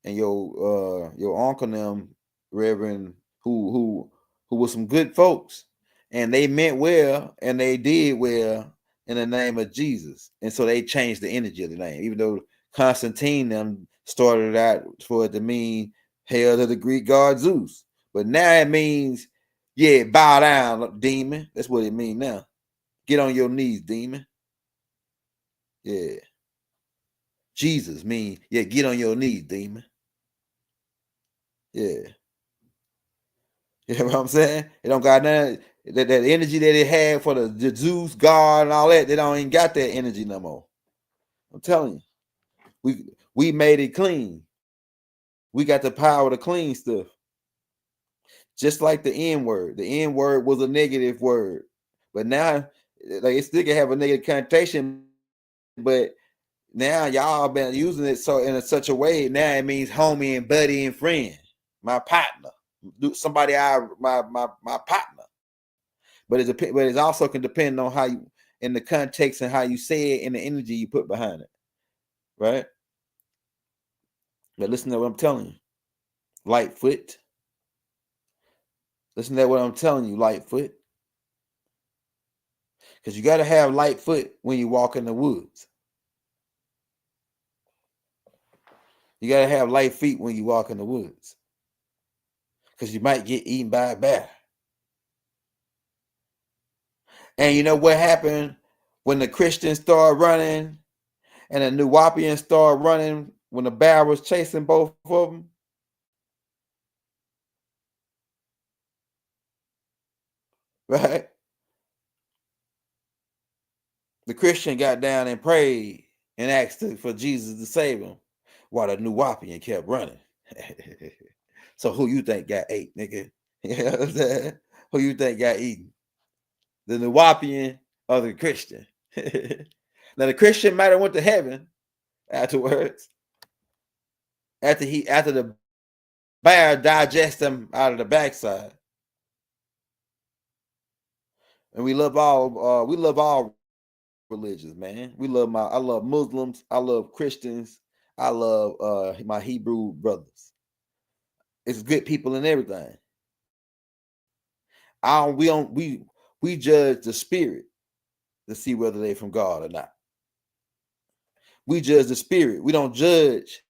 and your uncle and them, Reverend, who were some good folks, and they meant well and they did well in the name of Jesus, and so they changed the energy of the name, even though Constantine them started out for it to mean hail to the Greek god Zeus, but now it means bow down, demon. That's what it means now. Get on your knees, demon. Yeah. Jesus mean, get on your knees, demon. Yeah. You know what I'm saying? It don't got none that energy that it had for the Zeus god and all that. They don't even got that energy no more. I'm telling you, we made it clean. We got the power to clean stuff. Just like the N word. The N word was a negative word, but now like it still can have a negative connotation. But now y'all been using it so in such a way. Now it means homie and buddy and friend, my partner, somebody my partner. But it also can depend on how you in the context and how you say it and the energy you put behind it. right? But listen to what I'm telling you, Lightfoot. Listen to what I'm telling you, Lightfoot. Because you got to have light foot when you walk in the woods. You got to have light feet when you walk in the woods. Because you might get eaten by a bear. And you know what happened when the Christians started running and the Nuwapians started running when the bear was chasing both of them? Right? The Christian got down and prayed and asked for Jesus to save him while the Nuwapian kept running. So who you think got ate, nigga? You know what I'm saying? Who you think got eaten? The Nuwapian or the Christian? Now the Christian might have went to heaven afterwards. After the bear digest him out of the backside. And we love all religions, man. I love Muslims, I love Christians, I love my Hebrew brothers. It's good people and everything. We judge the spirit to see whether they're from God or not. We judge the spirit. We don't judge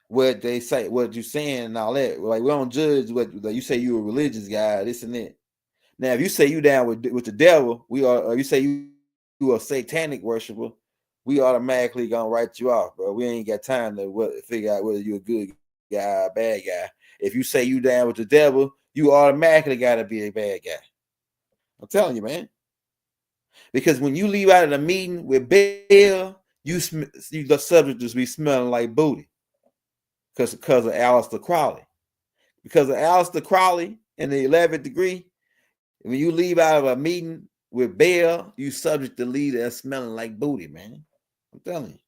what they say, what you're saying, and all that. Like, we don't judge what you say. You're a religious guy, this and that. Now, if you say you down with the devil, you say you a satanic worshiper, we automatically gonna write you off, bro. We ain't got time to figure out whether you're a good guy or a bad guy. If you say you down with the devil, you automatically gotta be a bad guy. I'm telling you, man. Because when you leave out of the meeting with Bill, you the subject just be smelling like booty. Because of Aleister Crowley. Because of Aleister Crowley in the 11th degree, when you leave out of a meeting with Bill, you subject to leave there smelling like booty, man. I'm telling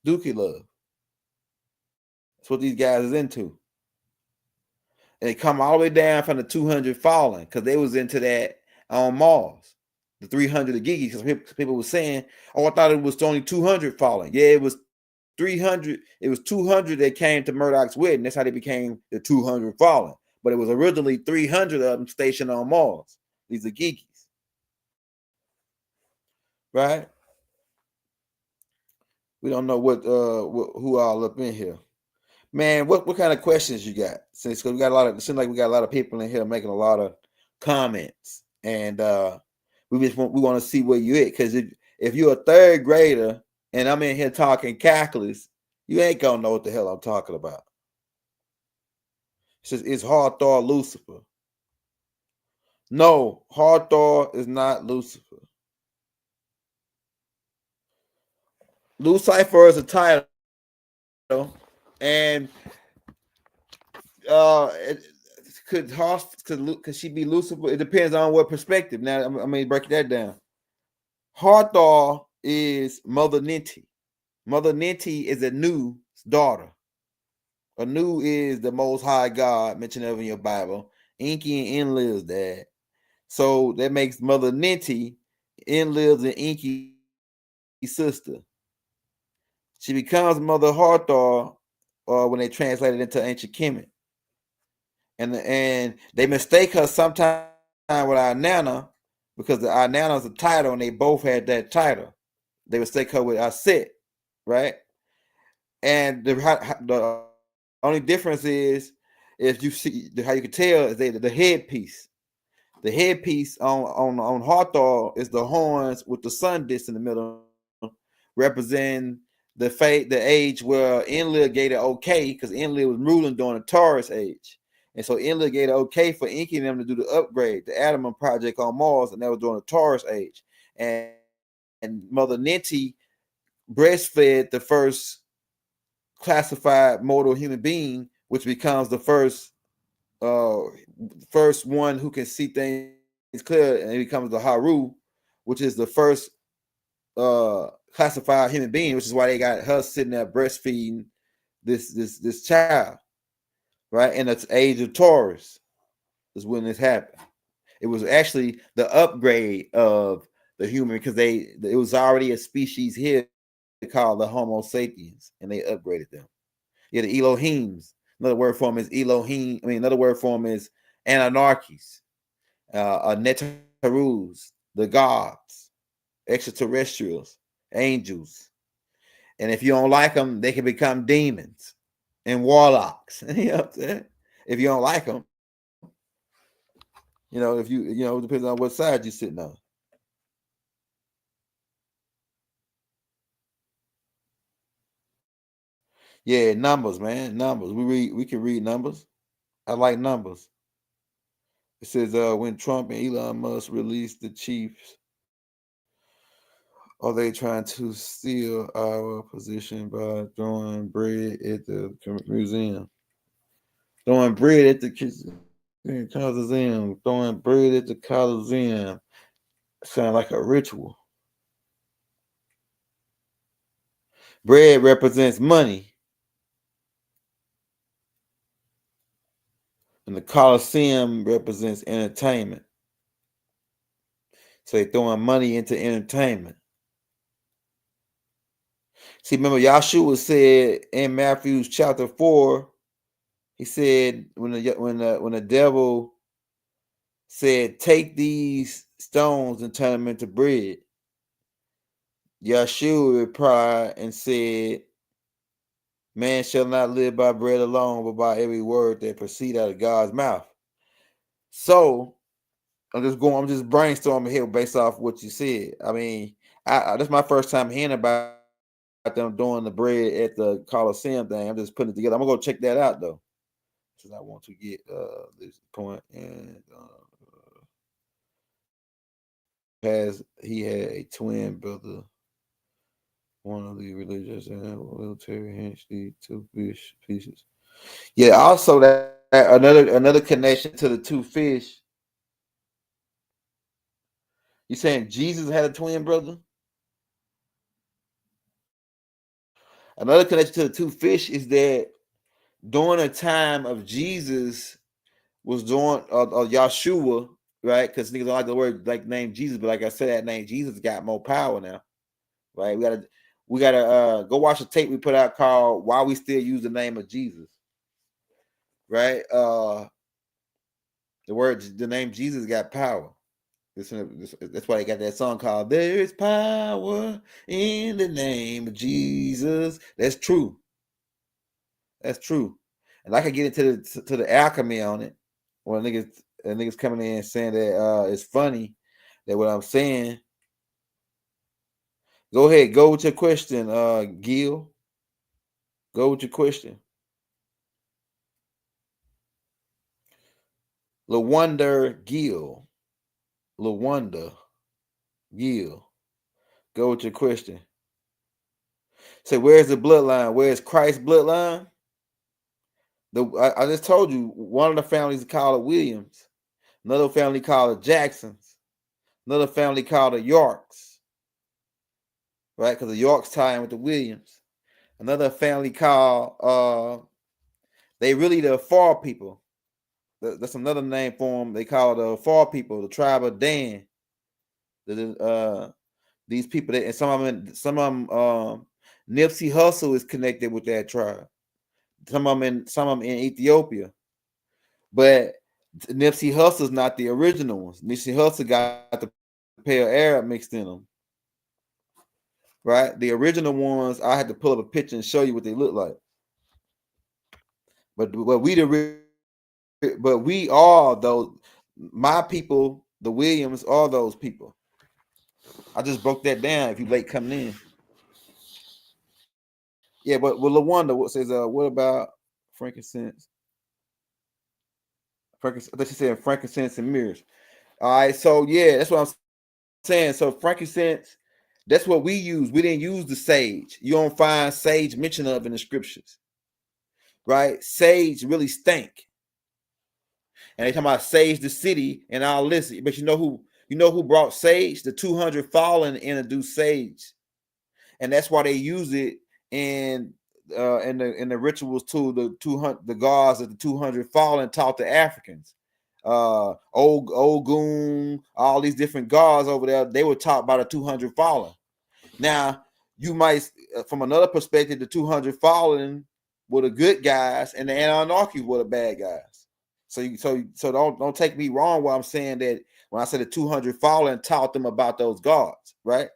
you. Dookie love. That's what these guys is into. And they come all the way down from the 200 falling because they was into that on Mars. The 300 of Gigi, because people were saying, oh, I thought it was only 200 falling. Yeah, it was 300. It was 200 that came to Murdoch's wedding. That's how they became the 200 falling. But it was originally 300 of them stationed on Mars. These are Gigis. Right? We don't know who all up in here. Man, what kind of questions you got? Since we got it seems like we got a lot of people in here making a lot of comments. And we want to see where you at. Because if you're a third grader and I'm in here talking calculus, you ain't gonna know what the hell I'm talking about. It's Hathor Lucifer. No, Hathor is not Lucifer. Lucifer is a title, and could she be Lucifer? It depends on what perspective. Now I'm gonna break that down. Hathor is Mother Ninti. Mother Ninti is Anu's daughter. Anu is the Most High God mentioned over in your Bible. Enki and Enlil's dad. So that makes Mother Ninti Enlil's and Enki's sister. She becomes Mother Hathor when they translate it into ancient Kemet. And they mistake her sometime with our Nana because our Nana's a title and they both had that title. They mistake her with Aset, right? And the only difference is if you see how you can tell is the headpiece. The headpiece on Hathor is the horns with the sun disk in the middle, representing the age where Enlil gave it okay because Enlil was ruling during the Taurus age. And so Enlil gave it okay for Enki and them to do the upgrade, the Adamant project on Mars, and that was during the Taurus age. And Mother Ninti breastfed the first classified mortal human being, which becomes the first one who can see things clear, and it becomes the Haru, which is the first classified human being, which is why they got her sitting there breastfeeding this child, right? In the age of Taurus is when this happened. It was actually the upgrade of the human because it was already a species here called the Homo sapiens, and they upgraded them. Yeah, the Elohims. Another word for them is Elohim. I mean, another word for them is Anarchis, Netarus, the gods, extraterrestrials, angels. And if you don't like them, they can become demons and warlocks. You know what I'm saying? If you don't like them, if it depends on what side you're sitting on. Yeah, numbers, man. Numbers. We can read numbers. I like numbers. It says when Trump and Elon Musk released the chiefs, are they trying to steal our position by throwing bread at the museum? Throwing bread at the Coliseum. Throwing bread at the Coliseum. Sound like a ritual. Bread represents money. And the Coliseum represents entertainment. So they're throwing money into entertainment. See, remember, Yahshua said in Matthew chapter 4, he said when the devil said, take these stones and turn them into bread, Yahshua replied and said, man shall not live by bread alone, but by every word that proceed out of God's mouth. So I'm just brainstorming here based off what you said. I mean, that's my first time hearing about them doing the bread at the Coliseum thing. I'm just putting it together. I'm gonna go check that out though, because I want to get this point. And he had a twin brother, one of the religious and military hence the two fish pieces. Yeah, also that another connection to the two fish. You saying Jesus had a twin brother? Another connection to the two fish is that during the time of Jesus was doing Yahshua, right? Because niggas don't like the word like name Jesus, but like I said, that name Jesus got more power now, right? We gotta go watch a tape we put out called "Why We Still Use the Name of Jesus," right? The name Jesus got power. That's why they got that song called "There Is Power in the Name of Jesus." That's true. That's true. And I could get into the alchemy on it. When niggas coming in saying that it's funny that what I'm saying. Go ahead, go with your question, Gil. Go with your question. LaWanda Gil. LaWanda Gil. Go with your question. Say, where's the bloodline? Where's Christ's bloodline? I just told you, one of the families called it Williams. Another family called it Jacksons. Another family called it Yorks. Right? Because the Yorks tie in with the Williams. Another family called, they really the Far people. That's another name for them. They call the Far people, the tribe of Dan. These people, and some of them, Nipsey Hussle is connected with that tribe. Some of them in Ethiopia, but Nipsey Hussle's not the original ones. Nipsey Hussle got the pale Arab mixed in them, right? The original ones, I had to pull up a picture and show you what they look like. But we are those. My people, the Williams, are those people. I just broke that down. If you late coming in, yeah. But LaWanda, what says? What about frankincense? I thought she said frankincense and mirrors. All right, so yeah, that's what I'm saying. So frankincense, that's what we use. We didn't use the sage. You don't find sage mentioned of in the scriptures, right? Sage really stink. And they talking about sage the city and all this. But you know who brought sage? The 200 fallen introduced sage, and that's why they use it in the rituals too. The gods of the 200 fallen taught the Africans. Ogun, all these different gods over there, they were taught by the 200 fallen. Now you might, from another perspective, the 200 fallen were the good guys, and the Anunnaki were the bad guys. So don't take me wrong when I'm saying that when I say the 200 fallen taught them about those gods, right?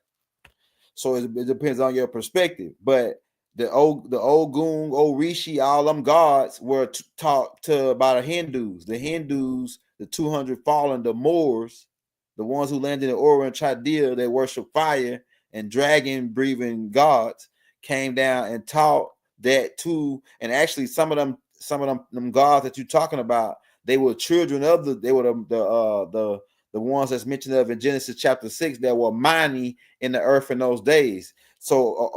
So it depends on your perspective. But the Ogun, Rishi, all them gods were taught to about the Hindus. The Hindus, the 200 fallen, the Moors, the ones who landed in Orient Chaldea, they worship fire and dragon breathing gods, came down and taught that too. And actually, some of them gods that you're talking about, they were children of the ones that's mentioned of in Genesis chapter 6 that were mighty in the earth in those days. So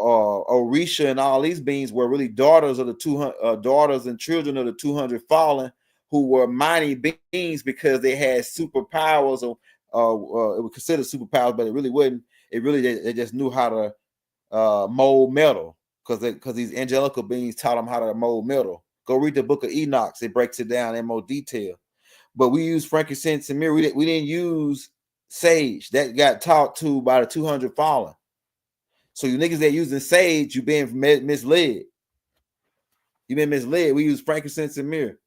Orisha and all these beings were really daughters of the 200 daughters and children of the 200 fallen, who were mighty beings because they had superpowers. Or it was considered superpowers, but it really wasn't. They just knew how to mold metal, because these angelical beings taught them how to mold metal. Go read the book of Enoch; it breaks it down in more detail. But we use frankincense and myrrh. We didn't use sage. That got taught to by the 200 fallen. So you niggas that using sage, you being misled. You've been misled. We use frankincense and myrrh.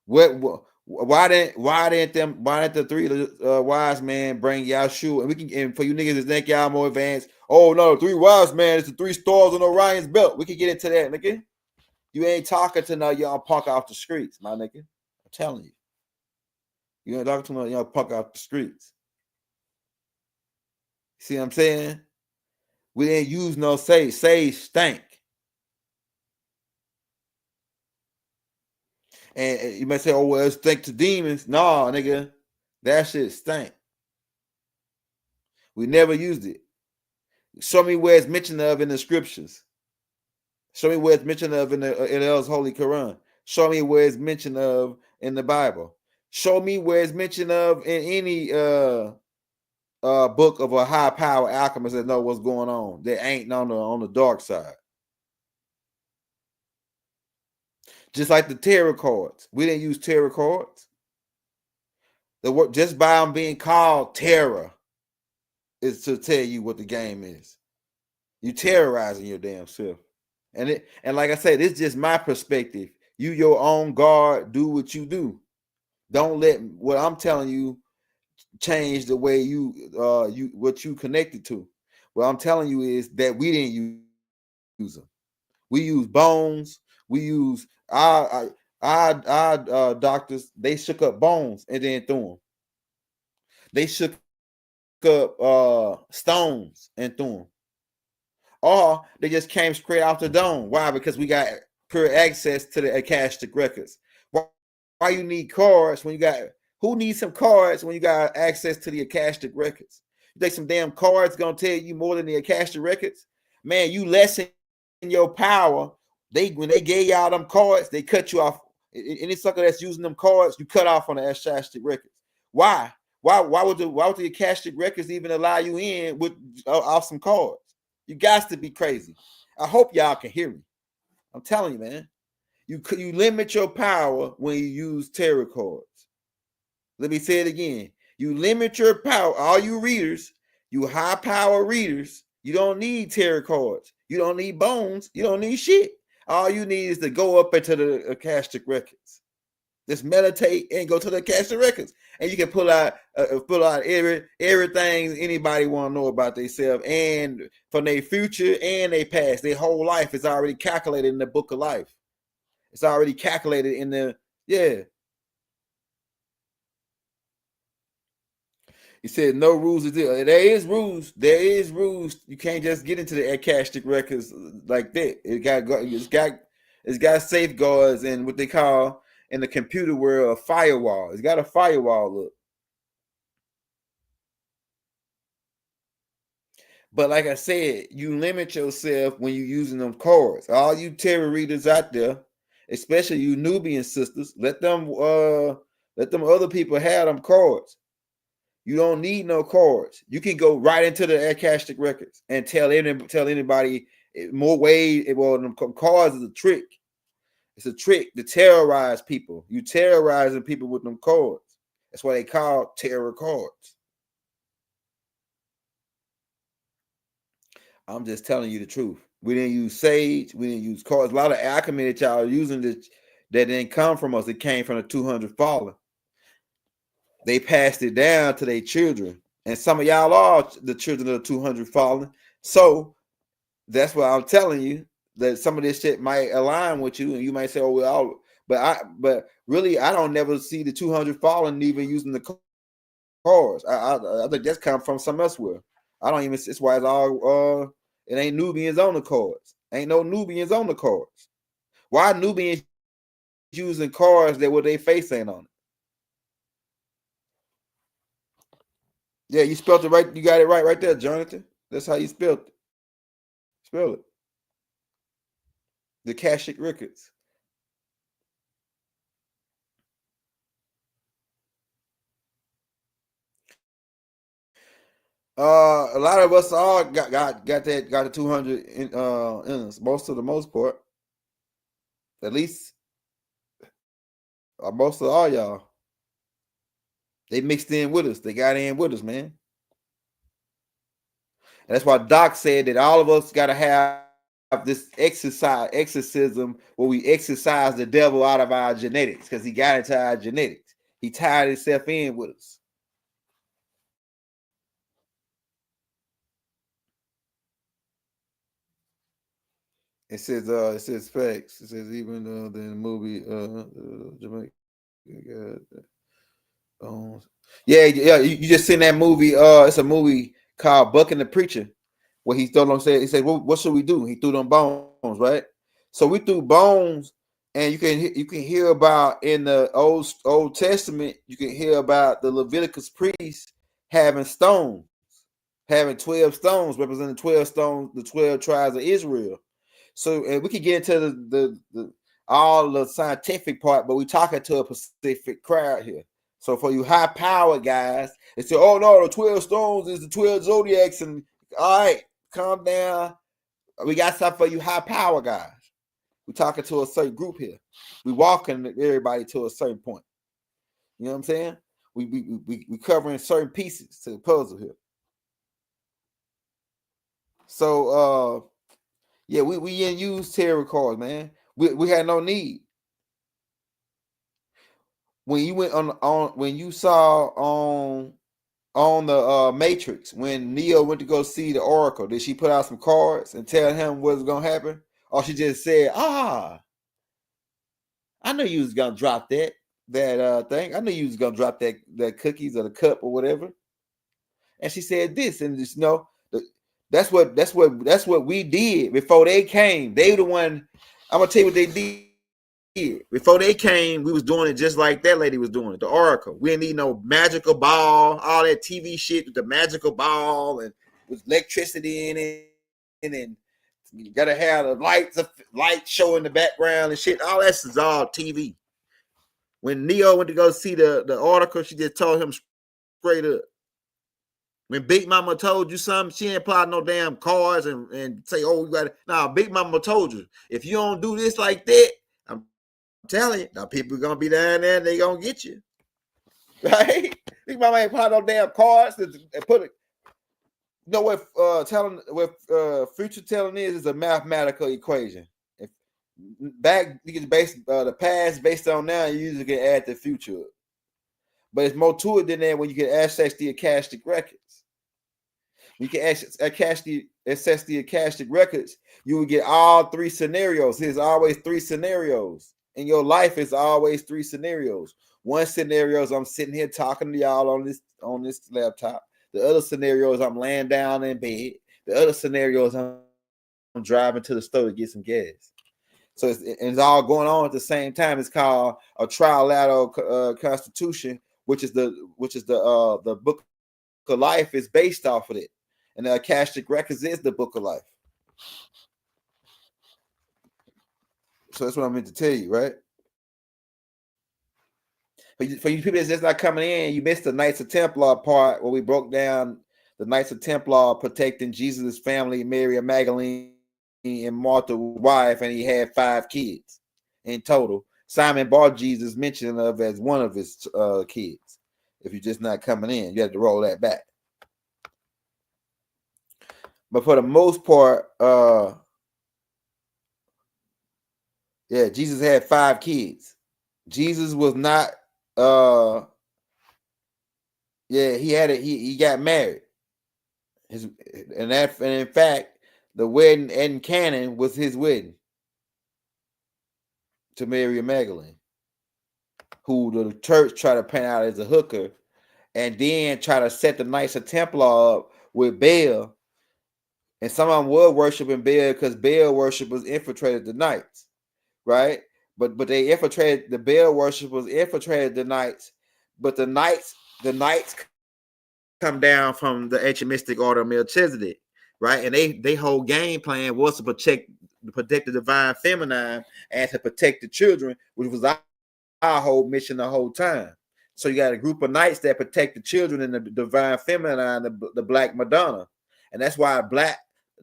Why didn't the three wise men bring Yahshua? And for you niggas that think y'all more advanced, oh no, 3 wise men, it's the 3 stars on Orion's belt. We can get into that, nigga. You ain't talking to no young punk off the streets, my nigga. I'm telling you. You ain't talking to no young punk off the streets. See what I'm saying? We didn't use no sage. Sage stank. And you might say, oh, well, it's stink to demons. No, nigga. That shit stank. We never used it. Show me where it's mentioned of in the scriptures. Show me where it's mentioned of in the Holy Quran. Show me where it's mentioned of in the Bible. Show me where it's mentioned of in any book of a high power alchemist that know what's going on. That ain't on the dark side. Just like the tarot cards. We didn't use tarot cards. Just by them being called terror is to tell you what the game is. You terrorizing your damn self. And like I said, it's just my perspective. You your own guard, do what you do. Don't let what I'm telling you change the way what you connected to. What I'm telling you is that we didn't use them. We use bones. We use our doctors. They shook up bones and then threw them. They shook up stones and threw them. Or they just came straight off the dome. Why? Because we got pure access to the Akashic records. Why you need cards when you got? Who needs some cards when you got access to the Akashic records? You think some damn cards gonna tell you more than the Akashic records? Man, you lessen your power. When they gave y'all them cards, they cut you off. Any sucker that's using them cards, you cut off on the Akashic records. Why? Why would the Akashic records even allow you in with off some cards? You got to be crazy. I hope y'all can hear me. I'm telling you, man. You limit your power when you use tarot cards. Let me say it again. You limit your power. All you readers, you high power readers, you don't need tarot cards. You don't need bones. You don't need shit. All you need is to go up into the Akashic records. Just meditate and go to the Akashic records, and you can pull out everything anybody want to know about themselves and from their future and their past. Their whole life is already calculated in the book of life. It's already calculated in the He said no rules. There is rules. There is rules. You can't just get into the Akashic records like that. It's got safeguards and what they call in the computer world a firewall. It's got a firewall look. But like I said, you limit yourself when you're using them cards. All you tarot readers out there, especially you Nubian sisters, let them other people have them cards. You don't need no cards. You can go right into the Akashic records and tell anybody more ways. Well, them cards is a trick. It's a trick to terrorize people. You terrorizing people with them cards. That's why they call terror cards. I'm just telling you the truth. We didn't use sage. We didn't use cards. A lot of alchemy that y'all are using that didn't come from us. It came from the 200 fallen. They passed it down to their children. And some of y'all are the children of the 200 fallen. So that's why I'm telling you that some of this shit might align with you. And you might say, oh, well, but really, I don't never see the 200 fallen even using the cards. I think that's come from some elsewhere. I don't even, it's why it's all, it ain't Nubians on the cards. Ain't no Nubians on the cards. Why Nubians using cards that with their face ain't on it? Yeah, you spelled it right. You got it right there, Jonathan. That's how you spelled it. Spell it. The Akashic Records. A lot of us all got the 200 in us. Most of the most part. At least most of all y'all. They mixed in with us. They got in with us, man. And that's why Doc said that all of us got to have this exorcism where we exorcise the devil out of our genetics because he got into our genetics. He tied himself in with us. It says facts. It says even in the movie Jamaica. Yeah, you just seen that movie. It's a movie called Buck and the Preacher, where he told them, he said, well, what should we do? He threw them bones, right? So we threw bones, and you can hear about in the Old Testament, you can hear about the Leviticus priests having stones, having 12 stones representing 12 stones, the 12 tribes of Israel. So and we could get into the all the scientific part, but we're talking to a specific crowd here. So for you high power guys, they say, oh no, the 12 stones is the 12 zodiacs, and all right, calm down. We got something for you high power guys. We're talking to a certain group here. We walking everybody to a certain point. You know what I'm saying? We covering certain pieces to the puzzle here. So yeah, we didn't use tarot cards, man. We had no need. When you went on when you saw on the Matrix, when Neo went to go see the Oracle, did she put out some cards and tell him what's gonna happen? Or she just said, I know you was gonna drop that thing. I knew you was gonna drop that cookies or the cup or whatever. And she said this, and just that's what we did before they came. They the one. I'm gonna tell you what they did. Before they came, we was doing it just like that lady was doing it. The Oracle. We didn't need no magical ball, all that TV shit with the magical ball and with electricity in it, and you gotta have the light show in the background and shit. All that is all TV. When Neo went to go see the Oracle, she just told him straight up. When Big Mama told you something, she ain't apply no damn cards and say, oh, you got it. Nah, Big Mama told you, if you don't do this like that, I'm telling you, now people are gonna be down there and they gonna get you. Right? Big Mama ain't apply no damn cards and put it. You know what future telling is a mathematical equation. If back you can base the past based on now, you usually can add the future. But it's more to it than that when you can access the Akashic records. You can access the Akashic records, you will get all three scenarios. There's always three scenarios. In your life, it's always three scenarios. One scenario is I'm sitting here talking to y'all on this laptop. The other scenario is I'm laying down in bed. The other scenario is I'm driving to the store to get some gas. So it's all going on at the same time. It's called a trilateral constitution, which is the book of life is based off of it. And the Akashic Records is the book of life. So that's what I meant to tell you, right? For you people that's just not coming in, you missed the Knights of Templar part where we broke down the Knights of Templar protecting Jesus' family, Mary and Magdalene and Martha's wife, and he had 5 kids in total. Simon Bar-Jesus mentioned of as one of his kids. If you're just not coming in, you have to roll that back. But for the most part, yeah, Jesus had 5 kids. Jesus was not, yeah, he got married. And in fact, the wedding in canon was his wedding to Mary Magdalene, who the church tried to paint out as a hooker, and then try to set the Knights of Templar up with Baal. And some of them were worshiping Baal because Baal worshippers infiltrated the Knights, right? But they infiltrated, the Baal worshippers infiltrated the Knights, but the Knights come down from the ancient mystic order of Melchizedek, right? And they whole game plan was to protect the divine feminine and to protect the children, which was our whole mission the whole time. So you got a group of knights that protect the children and the divine feminine, the Black Madonna, and that's why black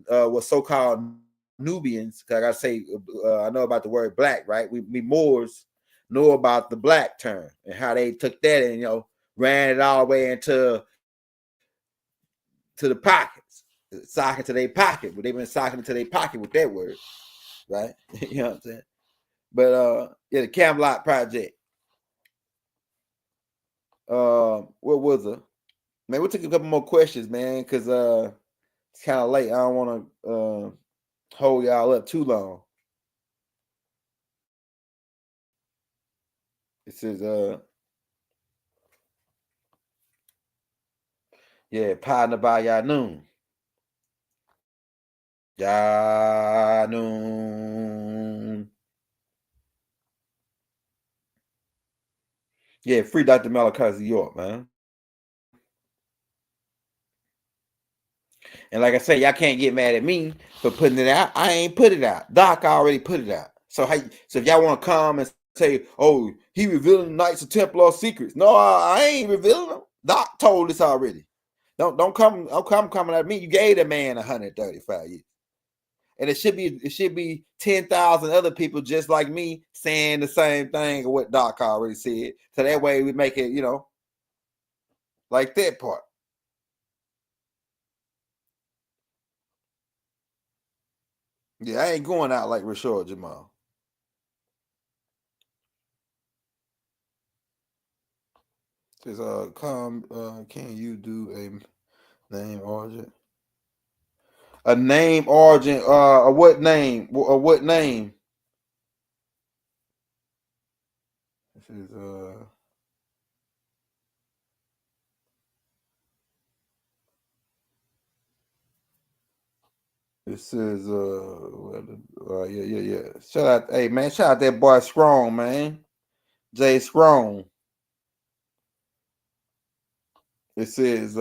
was so-called Nubians. Cause like I say, I know about the word black, right? We Moors know about the black term and how they took that and ran it all the way into the pockets, socking to their pocket, but they've been socking into their pocket with that word, right? You know what I'm saying? But yeah, the Camelot Project. What was it? Man, we'll take a couple more questions, man, because it's kind of late. I don't want to hold y'all up too long. This is yeah, partner by Yanoon. Yanoon. Yeah, free Dr. Malachi Z York, man. And like I say, y'all can't get mad at me for putting it out. I ain't put it out. Doc already put it out. So if y'all want to come and say, "Oh, he revealing the Knights of Templar secrets," no, I ain't revealing them. Doc told us already. Don't come coming at me. You gave the man 135 years, and it should be 10,000 other people just like me saying the same thing of what Doc already said. So that way we make it, like that part. Yeah, I ain't going out like Rashad Jamal. Says, can you do a name origin? A name origin, what name? What name? This is, yeah. Shout out, hey man, shout out that boy Strong, man. Jay Strong. It says,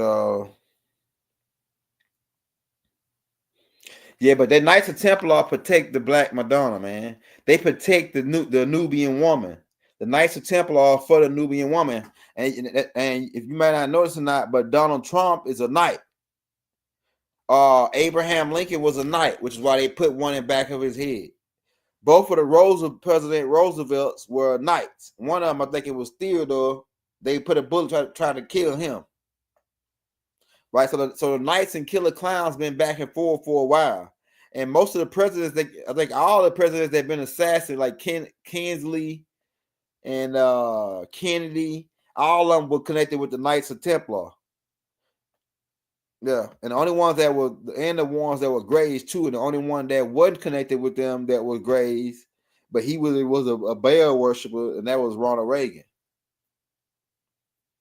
yeah, but the Knights of Templar protect the Black Madonna, man. They protect the Nubian woman. The Knights of Templar are for the Nubian woman. And if you might not notice or not, but Donald Trump is a knight. Abraham Lincoln was a knight, which is why they put one in the back of his head. Both of the President Roosevelts were knights. One of them, I think it was Theodore. They put a bullet trying to kill him. Right, so the Knights and Killer Clowns been back and forth for a while, and most of the presidents, I think all the presidents that have been assassinated, like Kinsley and Kennedy, all of them were connected with the Knights of Templar. Yeah, and the only ones that were, and the ones that were Grays too, and the only one that wasn't connected with them that was Grays, but he was a Baal worshiper, and that was Ronald Reagan.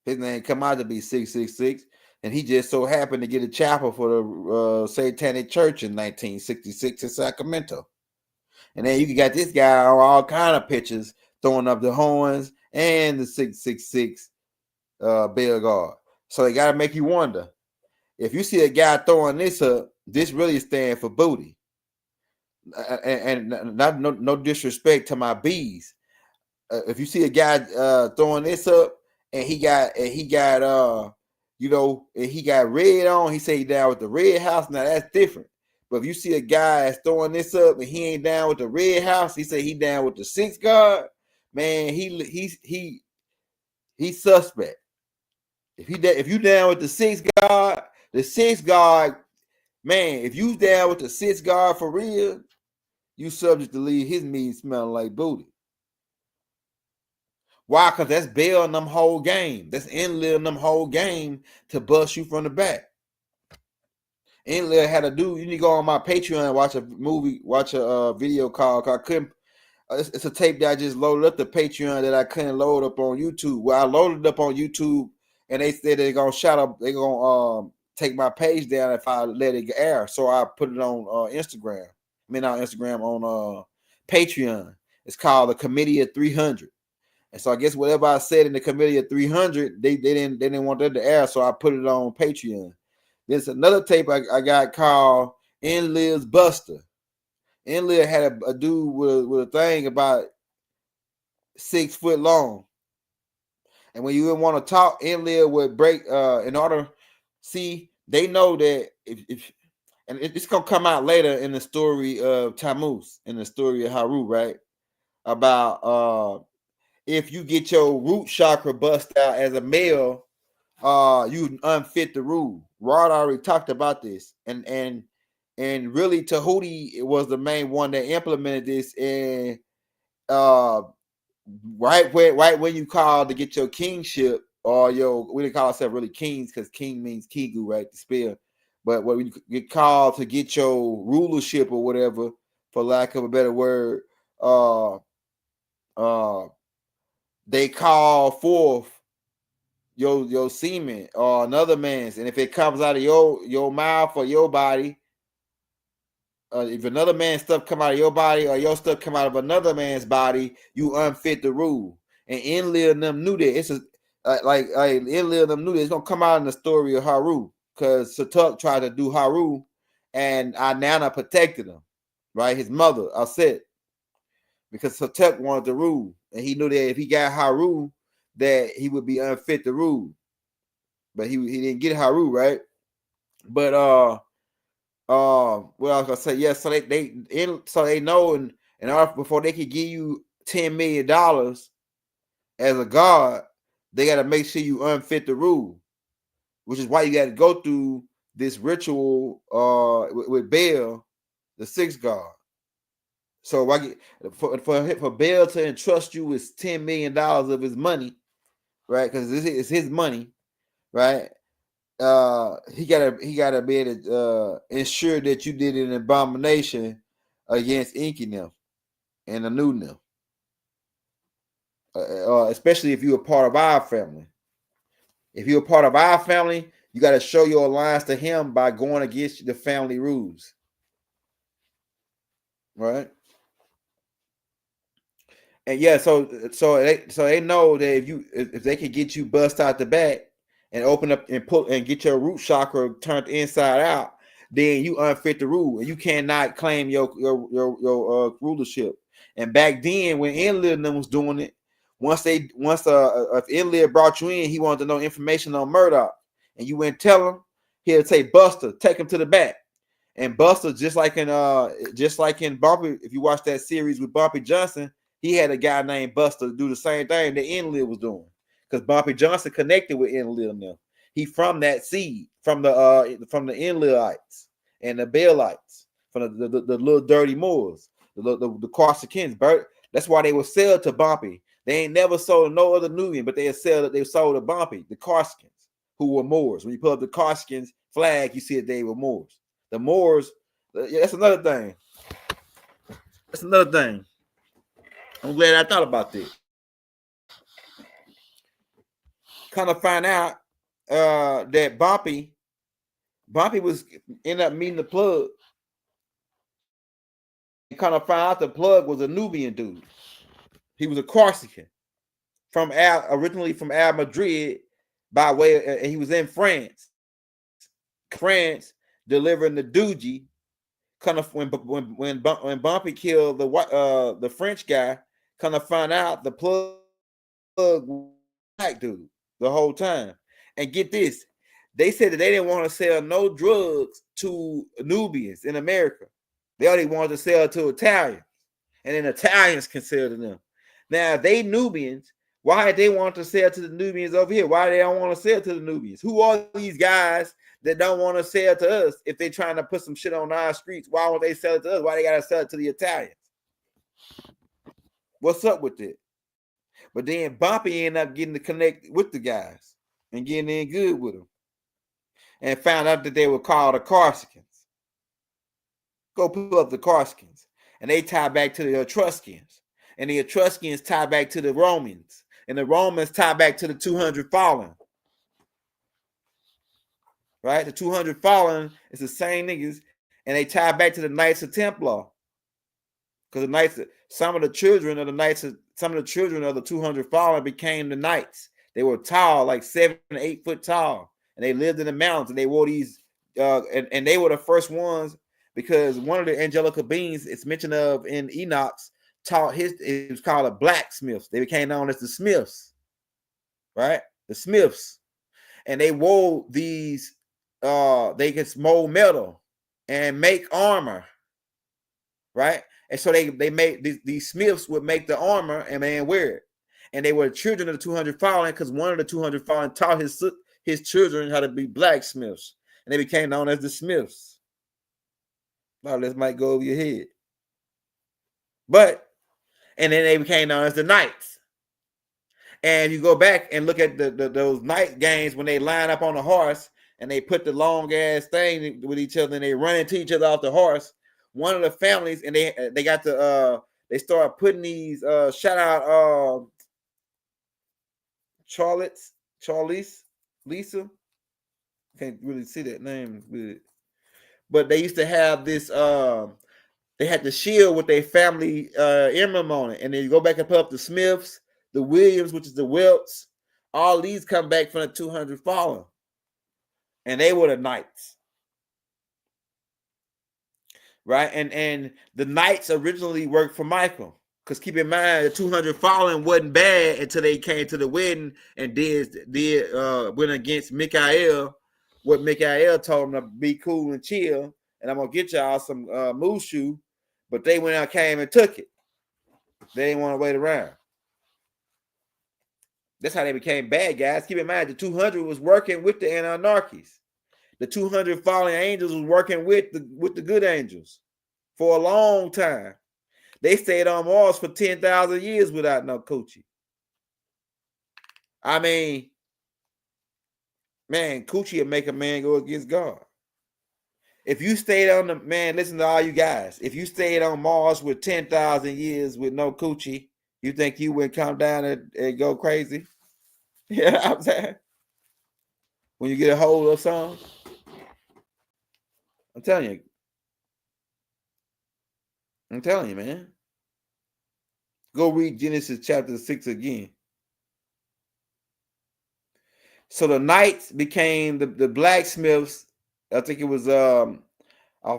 His name come out to be 666. And he just so happened to get a chapel for the Satanic Church in 1966 in Sacramento. And then you got this guy on all kind of pictures throwing up the horns and the 666 Baal God. So they got to make you wonder. If you see a guy throwing this up, this really stands for booty. And not no disrespect to my bees. If you see a guy throwing this up and he got he got red on, he say he down with the red house. Now that's different. But if you see a guy that's throwing this up and he ain't down with the red house, he say he down with the 6 God. Man, he's suspect. If you down with the 6 God, the 6 God Man, if you down with the 6 guard for real, you subject to leave his meat smelling like booty. Why? Because that's bailing them whole game. That's in them whole game to bust you from the back. Inlet had to do. You need to go on my Patreon and watch a movie, watch a video called. I couldn't. It's a tape that I just loaded up the Patreon that I couldn't load up on YouTube. Well, I loaded it up on YouTube, and they said they're gonna shout up. They're gonna take my page down if I let it air. So I put it on Instagram. I mean, not Instagram, on Patreon. It's called the Committee of 300. And so I guess whatever I said in the Committee of 300, they didn't want that to air. So I put it on Patreon. There's another tape I got called Enlil's Buster. Enlil had a dude with a thing about 6 foot long. And when you didn't want to talk, Enlil would break in order. See, they know that if and it's gonna come out later in the story of Tammuz, in the story of Haru, right? About if you get your root chakra bust out as a male, you unfit the rule. Rod already talked about this, and really Tahuti was the main one that implemented this. And right when you call to get your kingship, or we didn't call ourselves really kings because king means kigu, right? The spear. But when you get called to get your rulership or whatever, for lack of a better word, they call forth your semen or another man's, and if it comes out of your mouth or your body, if another man's stuff come out of your body or your stuff come out of another man's body, you unfit the rule. And Enlil and them knew that. It's Enlil and them knew that. It's gonna come out in the story of Haru, because Satuk tried to do Haru, and Nana protected him, right? His mother, Aset, because Satuk wanted the rule, and he knew that if he got Haru, that he would be unfit to rule. But he didn't get Haru, right? But what I was gonna say, yeah, so they know, and before they could give you $10 million as a god, they got to make sure you unfit the rule, which is why you got to go through this ritual with Baal, the 6th god. So for Baal to entrust you with $10 million of his money, right? Because this is his money, right? He gotta be able to ensure that you did an abomination against Inky and Anu, especially if you're a part of our family. If you're a part of our family, you got to show your alliance to him by going against the family rules, right? And yeah, so they know that if they can get you bust out the back and open up and pull and get your root chakra turned inside out, then you unfit the rule, and you cannot claim your rulership. And back then, when Enlil was doing it, once if Enlil brought you in, he wanted to know information on Murdoch, and you went tell him, he'll say, Buster, take him to the back. And Buster, just like in Bumpy, if you watch that series with Bumpy Johnson, he had a guy named Buster do the same thing that Enlil was doing, because Bumpy Johnson connected with Enlil now. He from that seed, from the Enlilites and the Baalites, from the little dirty Moors, the Corsicans. That's why they were sold to Bumpy. They ain't never sold no other Nubian, but they sold to Bumpy, the Corsicans, who were Moors. When you pull up the Corsicans flag, you see that they were Moors. The Moors, that's another thing. I'm glad I thought about this. Kind of find out that Bumpy was ended up meeting the plug. And kind of find out the plug was a Nubian dude. He was a Corsican originally from Al Madrid, by way and he was in France. France delivering the Doogie. Kind of when Bumpy killed the French guy, kind of find out the plug was black dude the whole time. And get this, they said that they didn't want to sell no drugs to Nubians in America. They only wanted to sell to Italians, and then Italians can sell to them. Now, if they Nubians, why they want to sell to the Nubians over here? Why they don't want to sell to the Nubians? Who are these guys that don't want to sell to us. If they're trying to put some shit on our streets, why won't they sell it to us? Why they gotta sell it to the Italians? What's up with it? But then Bumpy ended up getting to connect with the guys and getting in good with them, and found out that they were called the Corsicans. Go pull up the Corsicans, and they tie back to the Etruscans, and the Etruscans tie back to the Romans, and the Romans tie back to the 200 fallen. Right? The 200 fallen is the same niggas, and they tie back to the Knights of Templar. Because the Knights, some of the children of the 200 fallen became the Knights. They were tall, like 7 to 8 foot tall, and they lived in the mountains. And they wore these, and they were the first ones, because one of the angelical beings it's mentioned of in Enoch's taught it was called a blacksmiths. They became known as the Smiths, right? The Smiths, and they wore these. They could mold metal and make armor, right? And so they made these Smiths would make the armor and man wear it. And they were children of the 200 fallen, because one of the 200 fallen taught his children how to be blacksmiths, and they became known as the Smiths. Now this might go over your head, and then they became known as the Knights. And you go back and look at those night games when they line up on a horse and they put the long ass thing with each other and they run into each other off the horse. One of the families, and they got the they started putting these shout out Charlize, Lisa. Can't really see that name good. But they used to have this they had the shield with their family emblem on it. And then you go back and put up the Smiths, the Williams, which is the Welts. All these come back from the 200 fallen. And they were the Knights. Right? And the Knights originally worked for Michael. Because keep in mind, the 200 fallen wasn't bad until they came to the wedding and went against Michael. What Michael told them to be cool and chill. And I'm going to get y'all some Mushu. But they went out, came and took it. They didn't want to wait around. That's how they became bad guys. Keep in mind, the 200 was working with the Anarchies. The 200 fallen angels was working with the good angels for a long time. They stayed on Mars for 10,000 years without no coochie. I mean, man, coochie will make a man go against God. If you stayed on listen to all you guys. If you stayed on Mars with 10,000 years with no coochie, you think you would come down and go crazy? You know what I'm saying? When you get a hold of something, I'm telling you, man. Go read Genesis chapter 6 again. So the Knights became the blacksmiths. I think it was I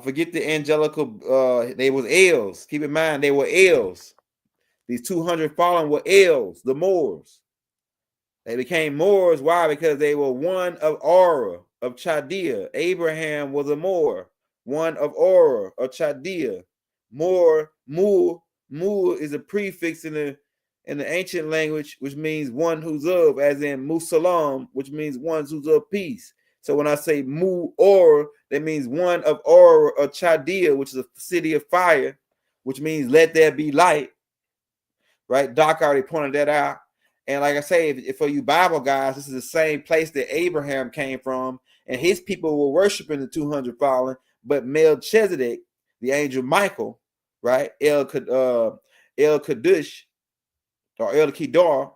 forget the angelical. They was elves. Keep in mind they were elves. These 200 fallen were elves, the Moors. They became Moors. Why? Because they were one of Aura of Chaldea. Abraham was a Moor, one of Aura of Chaldea. Moor is a prefix in the ancient language, which means one who's of, as in Musalam, which means one who's of peace. So when I say Mu-Or, that means one of Or or Chaldea, which is a city of fire, which means let there be light. Right? Doc already pointed that out. And like I say, if for you Bible guys, this is the same place that Abraham came from, and his people were worshiping the 200 fallen, but Melchizedek, the angel Michael, right? El Kadush or El Kedar,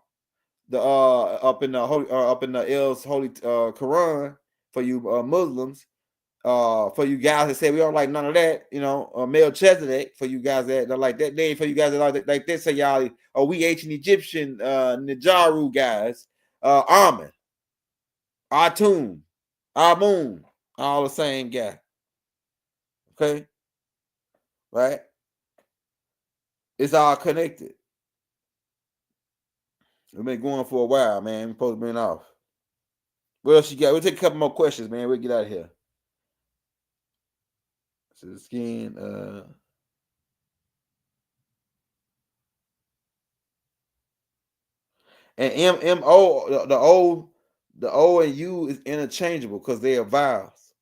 the up in the El's holy Quran for you Muslims, for you guys that say we don't like none of that, Melchizedek for you guys that don't like that name, for you guys that like that say y'all, we ancient Egyptian Nijaru guys, Amun, Atum, Amun, all the same guy. Okay, right? It's all connected. We've been going for a while, man. We're supposed to be off. What else you got? We'll take a couple more questions, man. We'll get out of here. So the skin, and MO, the old The O and U is interchangeable because they are vowels.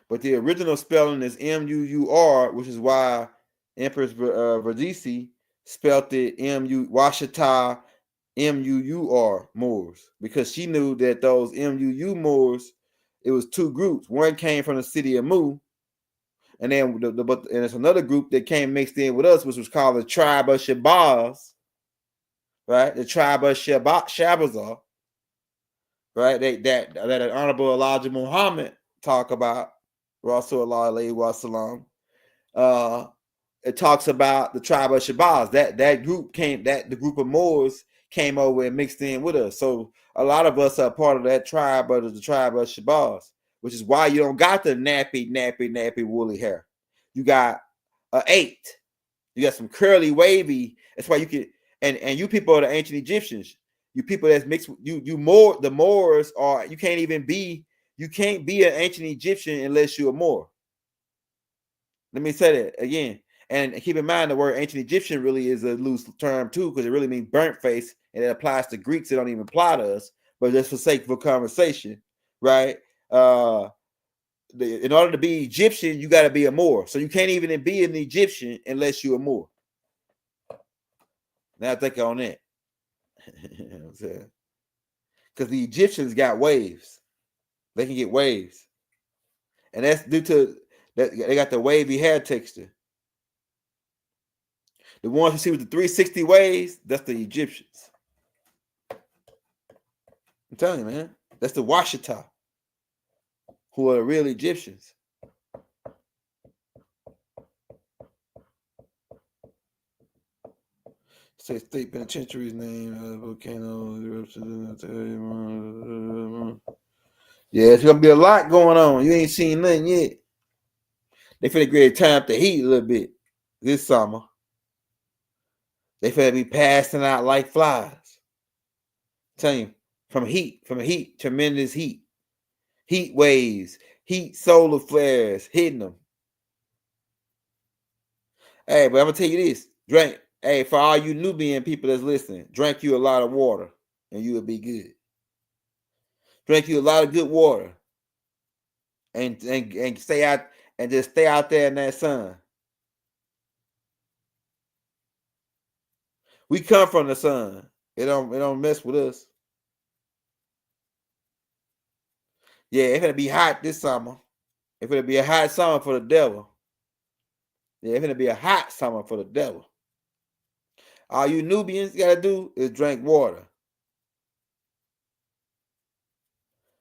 But the original spelling is M-U-U-R, which is why Empress Verdici spelled it Washita M-U-U-R Moors, because she knew that those M-U-U Moors, it was two groups. One came from the city of Mu, and then and it's another group that came mixed in with us, which was called the tribe of Shabazz, right? The tribe of Shabazar, right? That Honorable Elijah Muhammad talk about, Rasulullah alayhi wa salam. It talks about the tribe of Shabazz. That group the group of Moors came over and mixed in with us. So a lot of us are part of that tribe, but the tribe of Shabazz, which is why you don't got the nappy woolly hair. You got a 8. You got some curly wavy. That's why you can, and you people are the ancient Egyptians. You people that's mixed. The Moors are. You can't be an ancient Egyptian unless you're a Moor. Let me say that again. And keep in mind the word ancient Egyptian really is a loose term too, because it really means burnt face, and it applies to Greeks. It don't even apply to us, but just for sake of conversation, right? In order to be Egyptian, you got to be a Moor. So you can't even be an Egyptian unless you're a Moor. Now think on that. You know what I'm saying? Because the Egyptians got waves. They can get waves. And that's due to that they got the wavy hair texture. The ones you see with the 360 waves, that's the Egyptians. I'm telling you, man. That's the Washita, who are the real Egyptians. Say state penitentiary's name, volcano eruption. Yeah, it's gonna be a lot going on. You ain't seen nothing yet. They finna get turn up the heat a little bit this summer. They finna be passing out like flies. I'm telling you, from heat, tremendous heat waves, heat solar flares hitting them. Hey, but I'm gonna tell you this: drink. Hey, for all you Nubian people that's listening, drink you a lot of water, and you will be good. Drink you a lot of good water, and stay out and just stay out there in that sun. We come from the sun. It don't mess with us. Yeah, it's gonna be hot this summer. It's gonna be a hot summer for the devil. Yeah, it's gonna be a hot summer for the devil. All you Nubians gotta do is drink water.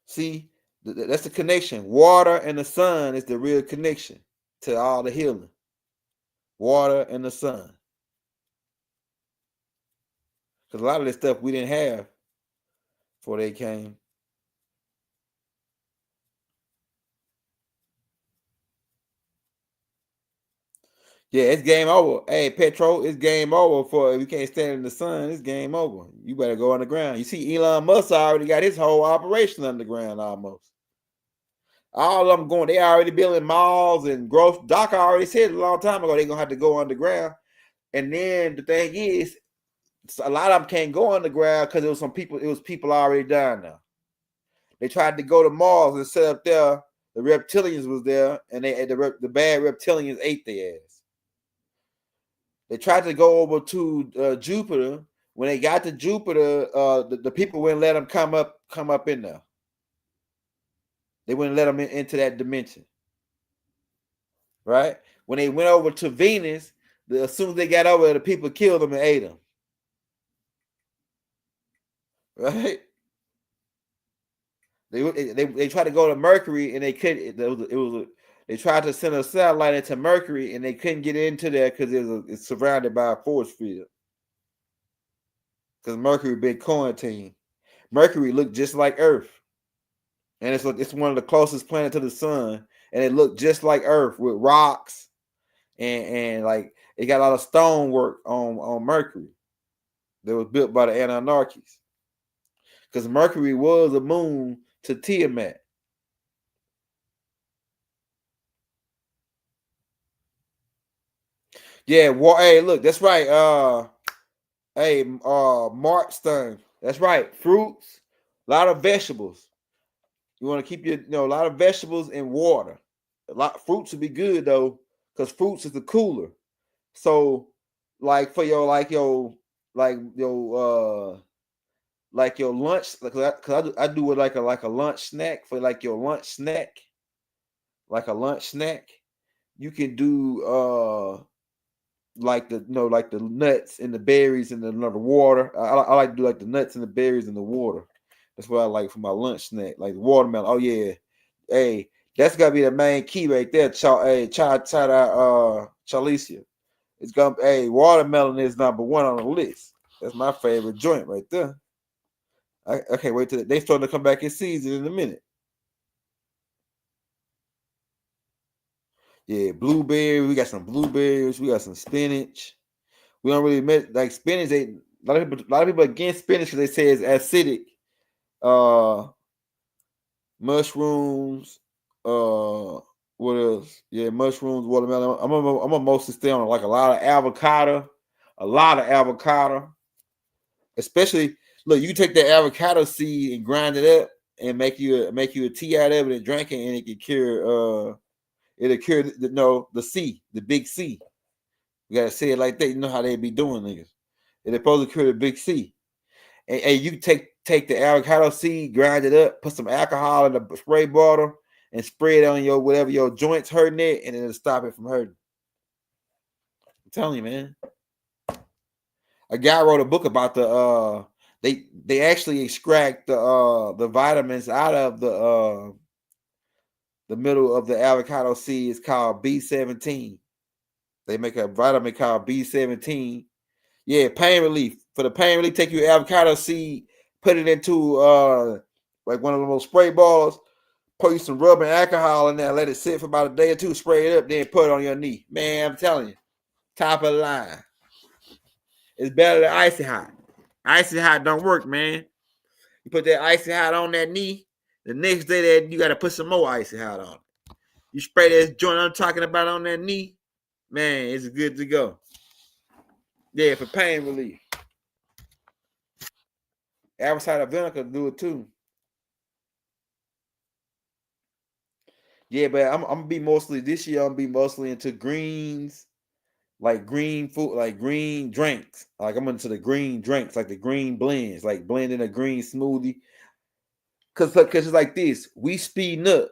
See, that's the connection. Water and the sun is the real connection to all the healing. Water and the sun. Because a lot of this stuff we didn't have before they came. Yeah, it's game over. Hey, Petro, it's game over for if you can't stand in the sun, it's game over. You better go underground. You see, Elon Musk already got his whole operation underground almost. All of them going, they already building malls and growth. Doc already said a long time ago they're gonna have to go underground. And then the thing is, a lot of them can't go underground because it was people already dying now. They tried to go to Mars and set up there. The reptilians was there, and the bad reptilians ate their ass. They tried to go over to Jupiter. When they got to Jupiter, the people wouldn't let them come up in there. They wouldn't let them into that dimension. Right? When they went over to Venus, as soon as they got over there, the people killed them and ate them. Right? They tried to go to Mercury and they couldn't. They tried to send a satellite into Mercury and they couldn't get into there because it's surrounded by a force field. Because Mercury been quarantined. Mercury looked just like Earth, and it's one of the closest planets to the sun, and it looked just like Earth with rocks and like it got a lot of stonework on Mercury that was built by the Anunnakis. Because Mercury was a moon to Tiamat. Yeah, hey, look, that's right. Hey, Mark Stern. That's right. Fruits, a lot of vegetables. You want to keep your, a lot of vegetables and water. A lot fruits would be good though, because fruits is the cooler. So, like for your like your lunch, because I do it like a lunch snack for like your lunch snack, like a lunch snack. You can do like like the nuts and the berries and the water. I like to do like the nuts and the berries and the water. That's what I like for my lunch snack, like watermelon. Oh yeah, hey, that's gotta be the main key right there. Chalicia. It's gonna hey, watermelon is number one on the list. That's my favorite joint right there. I can't wait till they starting to come back in season in a minute. Yeah, blueberry. We got some blueberries. We got some spinach. We don't really like spinach. A lot of people against spinach because they say it's acidic. Mushrooms. What else? Yeah, mushrooms, watermelon. I'm gonna mostly stay on like a lot of avocado. A lot of avocado. Especially, look, you can take the avocado seed and grind it up and make you a tea out of it and drink it, and it can cure. It'll cure the C, the big C. You gotta say it like that. You know how they be doing niggas. It's supposed to cure the big C. And you take the avocado seed, grind it up, put some alcohol in a spray bottle, and spray it on your whatever your joints hurting it, and it'll stop it from hurting. I'm telling you, man. A guy wrote a book about the they actually extract the vitamins out of the middle of the avocado seed. It's called B17. They make a vitamin called B17. Yeah, pain relief. For the pain relief, take your avocado seed, put it into like one of the most spray balls, put you some rub and alcohol in there, let it sit for about a day or two, spray it up, then put it on your knee. Man, I'm telling you, top of the line. It's better than icy hot. Icy hot don't work, man. You put that icy hot on that knee, the next day that you got to put some more icy hot on it. You spray that joint I'm talking about on that knee, man, it's good to go. Yeah, for pain relief. Apple cider vinegar do it too. Yeah, but I'm gonna be mostly this year. I'm gonna be mostly into greens, like green food, like green drinks. Like I'm into the green drinks, like the green blends, like blending a green smoothie. Cause it's like this. We speeding up,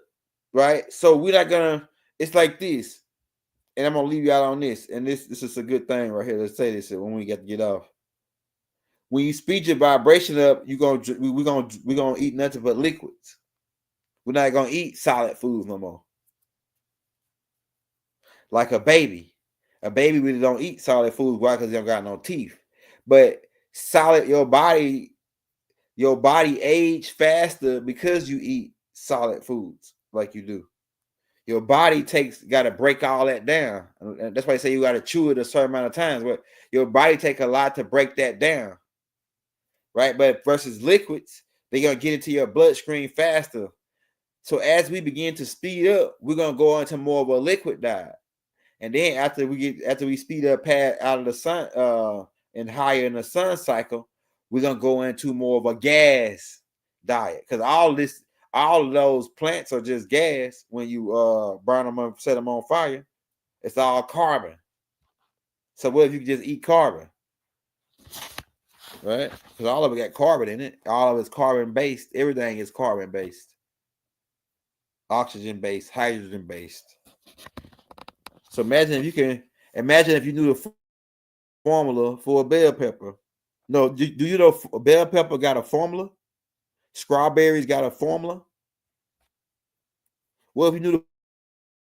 right? So we're not gonna. It's like this, and I'm gonna leave you out on this. And this is a good thing right here. Let's say this when we got to get off. When you speed your vibration up, we're gonna eat nothing but liquids. We're not gonna eat solid foods no more. Like a baby. A baby really don't eat solid foods. Why? Because they don't got no teeth. But solid, your body age faster because you eat solid foods like you do. Your body got to break all that down. And that's why I say you got to chew it a certain amount of times. But your body take a lot to break that down, right? But versus liquids, they're gonna get into your bloodstream faster. So as we begin to speed up, we're gonna go into more of a liquid diet. And then after we speed up past out of the sun and higher in the sun cycle, we're gonna go into more of a gas diet because all of those plants are just gas when you burn them up, set them on fire. It's all carbon. So what if you just eat carbon, right? Because all of it got carbon in it. All of it's carbon based. Everything is carbon based, oxygen based, hydrogen based. So imagine if you knew the formula for a bell pepper. No, do you know a bell pepper got a formula? Strawberries got a formula. Well, if you knew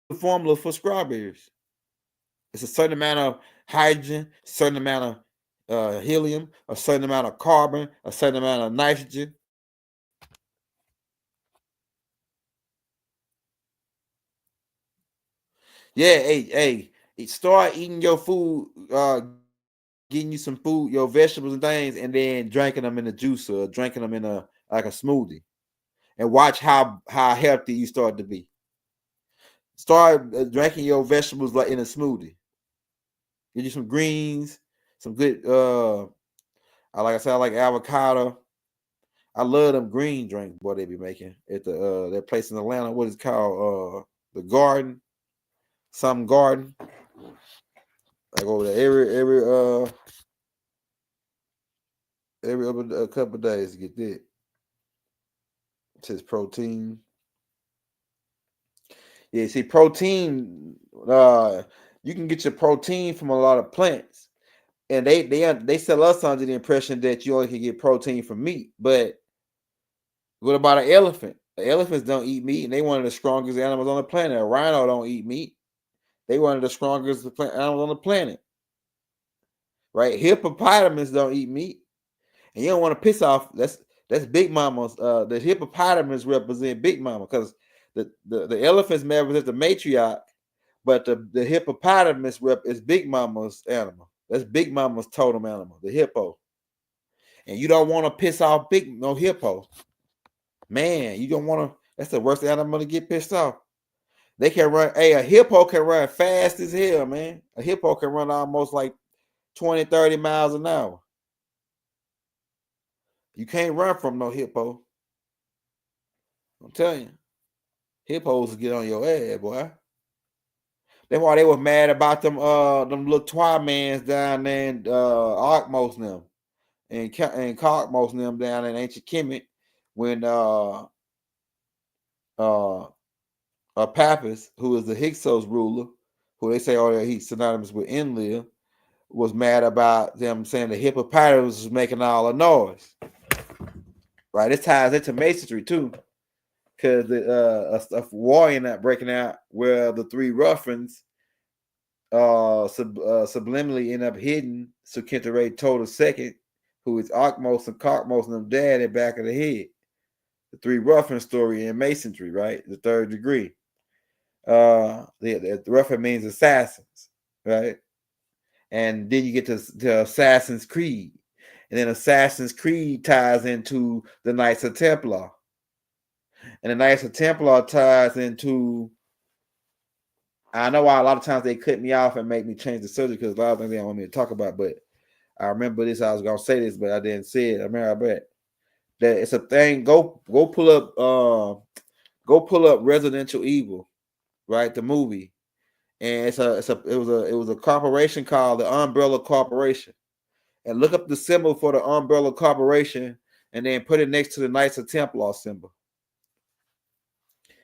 the formula for strawberries, it's a certain amount of hydrogen, a certain amount of helium, a certain amount of carbon, a certain amount of nitrogen. Yeah, hey, start eating your food, getting you some food, your vegetables and things, and then drinking them in a juice or drinking them in a smoothie, and watch how healthy you start to be. Start drinking your vegetables like in a smoothie. Get you some greens, some good. Like I said, I like avocado. I love them green drinks, boy. They be making at the that place in Atlanta. What is it called? The Garden, some Garden. I go over there every other couple of days to get that. It says protein. Yeah, see, protein. You can get your protein from a lot of plants, and they sell us under the impression that you only can get protein from meat. But what about an elephant? The elephants don't eat meat, and they one of the strongest animals on the planet. A rhino don't eat meat. They one of the strongest animals on the planet, right? Hippopotamus don't eat meat, and you don't want to piss off. That's big mamas. The hippopotamus represent big mama because the elephants may represent the matriarch, but the hippopotamus is big mama's animal. That's big mama's totem animal, the hippo. And you don't want to piss off no hippo. Man, you don't want to. That's the worst animal to get pissed off. They can run. Hey, a hippo can run fast as hell, man. A hippo can run almost like 20, 30 miles an hour. You can't run from no hippo. I'm telling you. Hippos will get on your ass, boy. That's why they were mad about them little Twy-mans down there in Arkmos and them. And Cockmos and them down in ancient Kemet when Pappas, who is the Hyksos ruler, who they say he's synonymous with Enlil, was mad about them saying the hippopotamus was making all the noise. Right, this ties into masonry too, because a war ended up breaking out where the three ruffians subliminally end up hitting Sukhentare Told II, who is Arkmos and Cockmos and them dad in the back of the head. The three ruffian story in masonry, right? The third degree. The ruffian means assassins, right? And then you get to Assassin's Creed. And then Assassin's Creed ties into the Knights of Templar. And the Knights of Templar ties into, I know why a lot of times they cut me off and make me change the subject because a lot of things they don't want me to talk about, but I remember this. I was gonna say this, but I didn't say it. I remember that it's a thing. Go pull up Residential Evil, right? The movie. And it was a corporation called the Umbrella Corporation. And look up the symbol for the Umbrella Corporation and then put it next to the Knights of Templar symbol.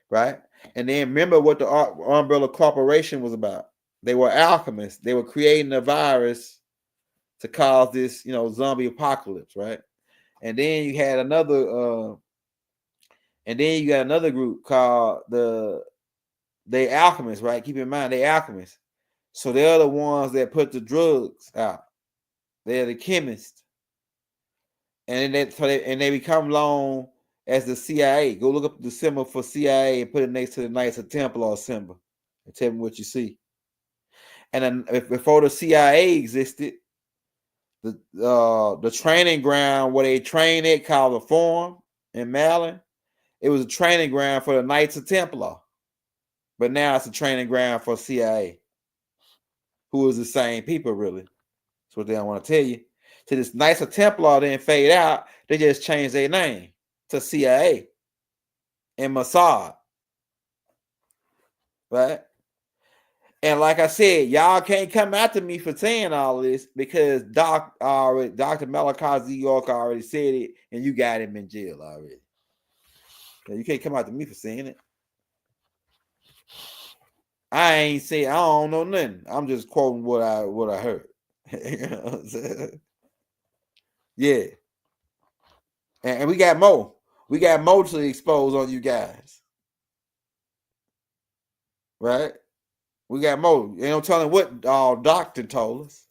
Right? And then remember what the Umbrella Corporation was about. They were alchemists. They were creating a virus to cause this, zombie apocalypse, right? And then you had another group called they alchemists, right? Keep in mind they alchemists. So they're the ones that put the drugs out. They're the chemists. And then they become known as the CIA. Go look up the symbol for CIA and put it next to the Knights of Templar symbol and tell me what you see. And then before the CIA existed, the training ground where they trained it called the Forum in Maryland, it was a training ground for the Knights of Templar. But now it's a training ground for CIA, who is the same people, really. That's what they don't want to tell you. So this Knights of Templar didn't fade out. They just changed their name to CIA and Mossad. Right? And like I said, y'all can't come after me for saying all this because Dr. Malachi Z York already said it, and you got him in jail already. So you can't come after me for saying it. I don't know nothing. I'm just quoting what I heard. You know what I'm saying? Yeah. And we got more. We got more to expose on you guys. Right? We got more. Ain't no telling what doctor told us.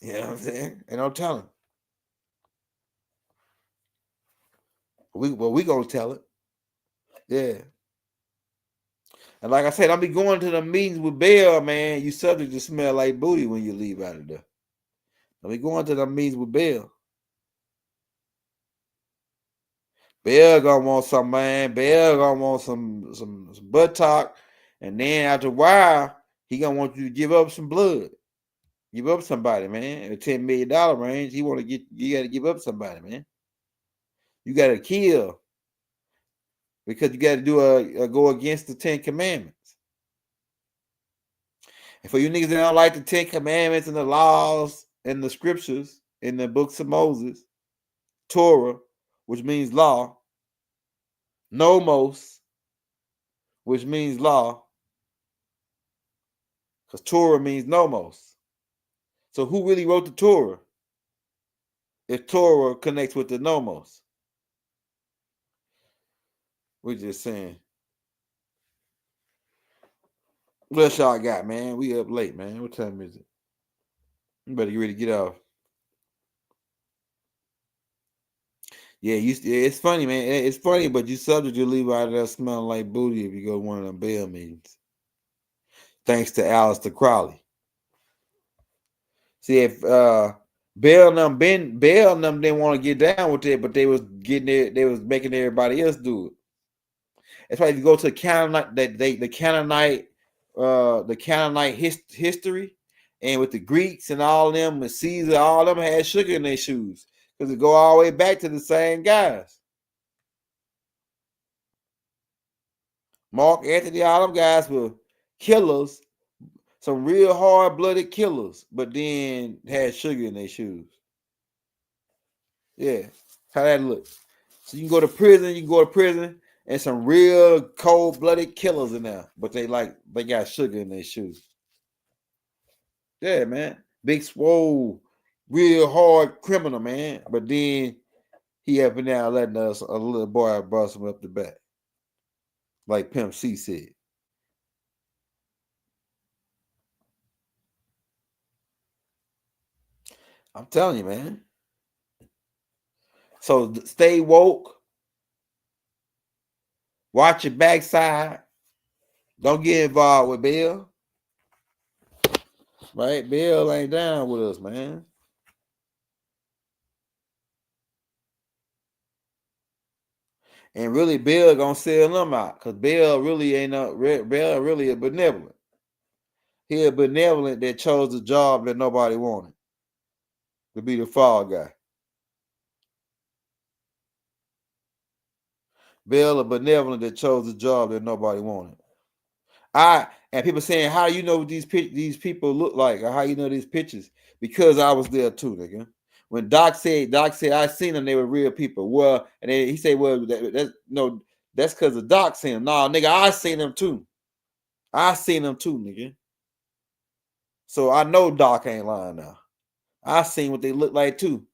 You know what I'm saying? Ain't no telling. We gonna tell it. Yeah. And like I said, I'll be going to the meetings with Bill, man. You subject to smell like booty when you leave out of there. I'll be going to the meetings with Bill. Bill gonna want some, man. Bill gonna want some butt talk. And then after a while, He gonna want you to give up some blood. Give up somebody, man. A $10 million range. He want to get. You got to give up somebody, man. You got to kill because you got to do a go against the 10 Commandments. And for you niggas that don't like the 10 Commandments and the laws and the scriptures in the books of Moses, Torah, which means law, Nomos, which means law, because Torah means Nomos. So who really wrote the Torah? If Torah connects with the Nomos. We're just saying. What else y'all got, man? We up late, man. What time is it? You better get ready to get off. Yeah, it's funny, man. It's funny, but you subject to leave out of there smelling like booty if you go to one of them bail meetings. Thanks to Aleister Crowley. See, if Bell and them didn't want to get down with it, but they was getting it, they was making everybody else do it. That's why if you go to the Canaanite history, and with the Greeks and all of them, and Caesar, all of them had sugar in their shoes because it go all the way back to the same guys. Mark Antony, all them guys were killers, some real hard-blooded killers, but then had sugar in their shoes. Yeah, how that look. So you can go to prison, and some real cold-blooded killers in there, but they got sugar in their shoes. Yeah, man. Big swole, real hard criminal, man. But then he up and down letting us a little boy bust him up the back. Like Pimp C said. I'm telling you, man. So stay woke. Watch your backside. Don't get involved with Bill. Right? Bill ain't down with us, man. And really, Bill gonna sell them out because Bill really ain't Bill really a benevolent. He a benevolent that chose the job that nobody wanted to be the fall guy. Bill a benevolent that chose the job that nobody wanted. And people saying, how you know what these people look like, or how you know these pictures? Because I was there too, nigga. When Doc said I seen them, they were real people. Well, and then he said, well, that's because of Doc seen them. Nah, nigga, I seen them too. I seen them too, nigga. So I know Doc ain't lying now. I seen what they look like too.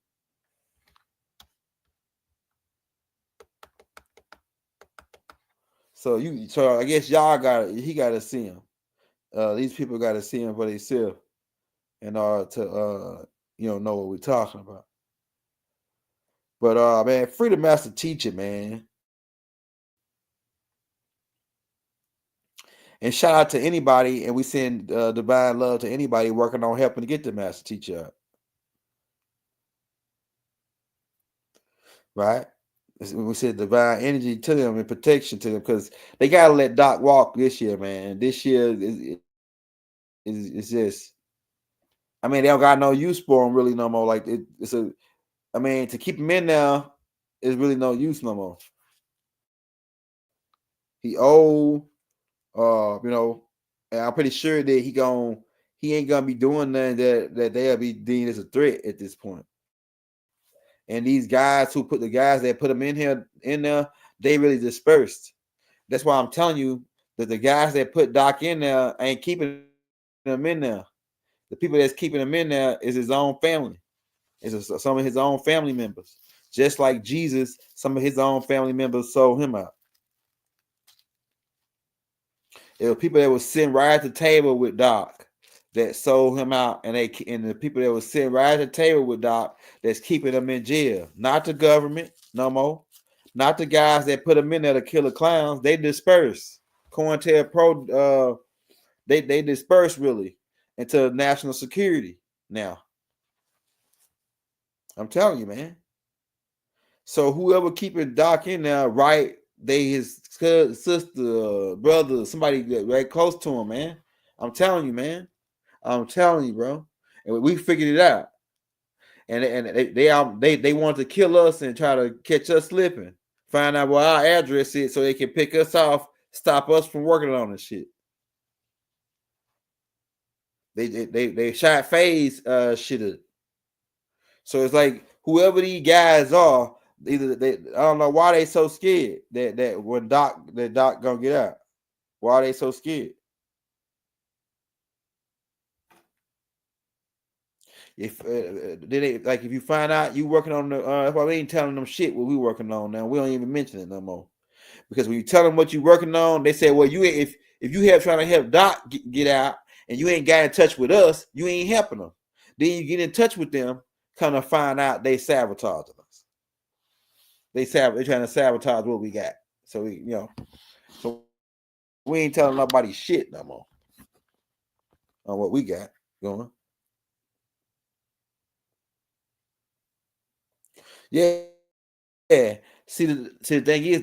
So I guess he gotta see him. These people gotta see him for themselves in order to know what we're talking about. But man, free the master teacher, man. And shout out to anybody, and we send divine love to anybody working on helping to get the master teacher out. Right? We said divine energy to them and protection to them because they gotta let Doc walk this year, man. This year is just. I mean, they don't got no use for him really no more. Like to keep him in there is really no use no more. He old, and I'm pretty sure that he ain't gonna be doing nothing that they'll be deemed as a threat at this point. And these guys that put him in there, they really dispersed. That's why I'm telling you that the guys that put Doc in there ain't keeping him in there. The people that's keeping him in there is his own family. It's some of his own family members. Just like Jesus, some of his own family members sold him out. It was people that was sitting right at the table with Doc that sold him out, and the people that was sitting right at the table with Doc that's keeping him in jail. Not the government, no more. Not the guys that put him in there to kill the clowns. They dispersed. COINTELPRO, they dispersed really into national security now. I'm telling you, man. So whoever keeping Doc in there, right? They his sister, brother, somebody right close to him, man. I'm telling you, man. I'm telling you, bro. And we figured it out. And they wanted to kill us and try to catch us slipping. Find out where our address is so they can pick us off, stop us from working on this shit. They shot Faye's shit. So it's like whoever these guys are, either I don't know why they so scared that when Doc gonna get out. Why are they so scared? If if you find out you working on the that's why we ain't telling them shit what we working on now. We don't even mention it no more. Because when you tell them what you working on, they say, well, you if you have trying to help Doc get out and you ain't got in touch with us, you ain't helping them. Then you get in touch with them, kind of find out they sabotaging us. They're trying to sabotage what we got. So so we ain't telling nobody shit no more on what we got going. Yeah. See, the thing is,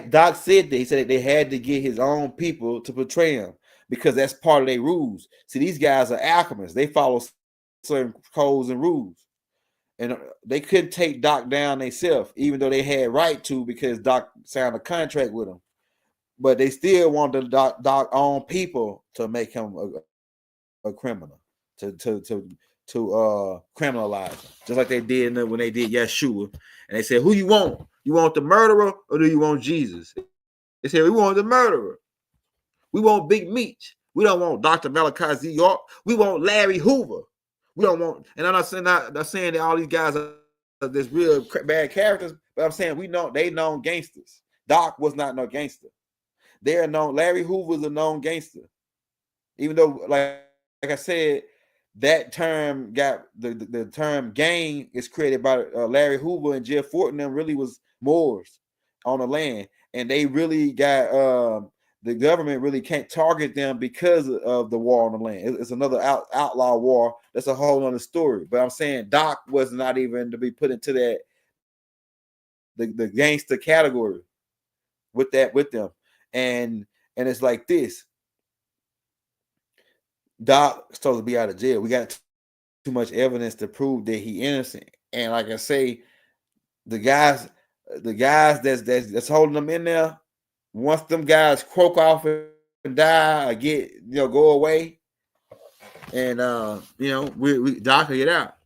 Doc said that he said they had to get his own people to portray him because that's part of their rules. See, these guys are alchemists; they follow certain codes and rules, and they couldn't take Doc down themselves, even though they had right to because Doc signed a contract with them. But they still wanted Doc own people to make him a criminal, to criminalize him, just like they did when they did Yeshua, and they said, "Who you want? You want the murderer or do you want Jesus?" They said, "We want the murderer. We want Big Meech. We don't want Dr. Malachi Z York. We want Larry Hoover. We don't want." And I'm not saying that all these guys are this real bad characters, but I'm saying they known gangsters. Doc was not no gangster. They're known. Larry Hoover's a known gangster, even though like I said. That term got the term gang is created by Larry Hoover and Jeff Fort, and them really was Moors on the land, and they really got the government really can't target them because of the war on the land. It's another outlaw war. That's a whole other story. But I'm saying Doc was not even to be put into that the gangster category with them, and it's like this. Doc supposed to be out of jail. We got too much evidence to prove that he innocent. And like I say, the guys that's holding them in there, once them guys croak off and die or go away, and we Doc will get out.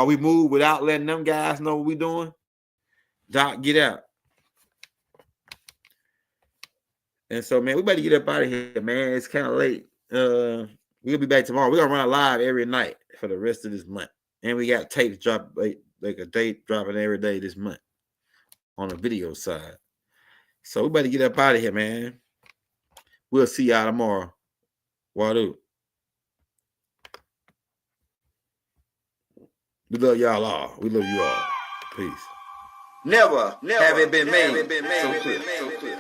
We move without letting them guys know what we doing. Doc get out. And so, man, we better get up out of here, man. It's kind of late. We'll be back tomorrow. We're gonna run live every night for the rest of this month. And we got tapes drop like a tape dropping every day this month on the video side. So we better get up out of here, man. We'll see y'all tomorrow. Wadu. We love y'all all. We love you all. Peace. Never have it been made so clear.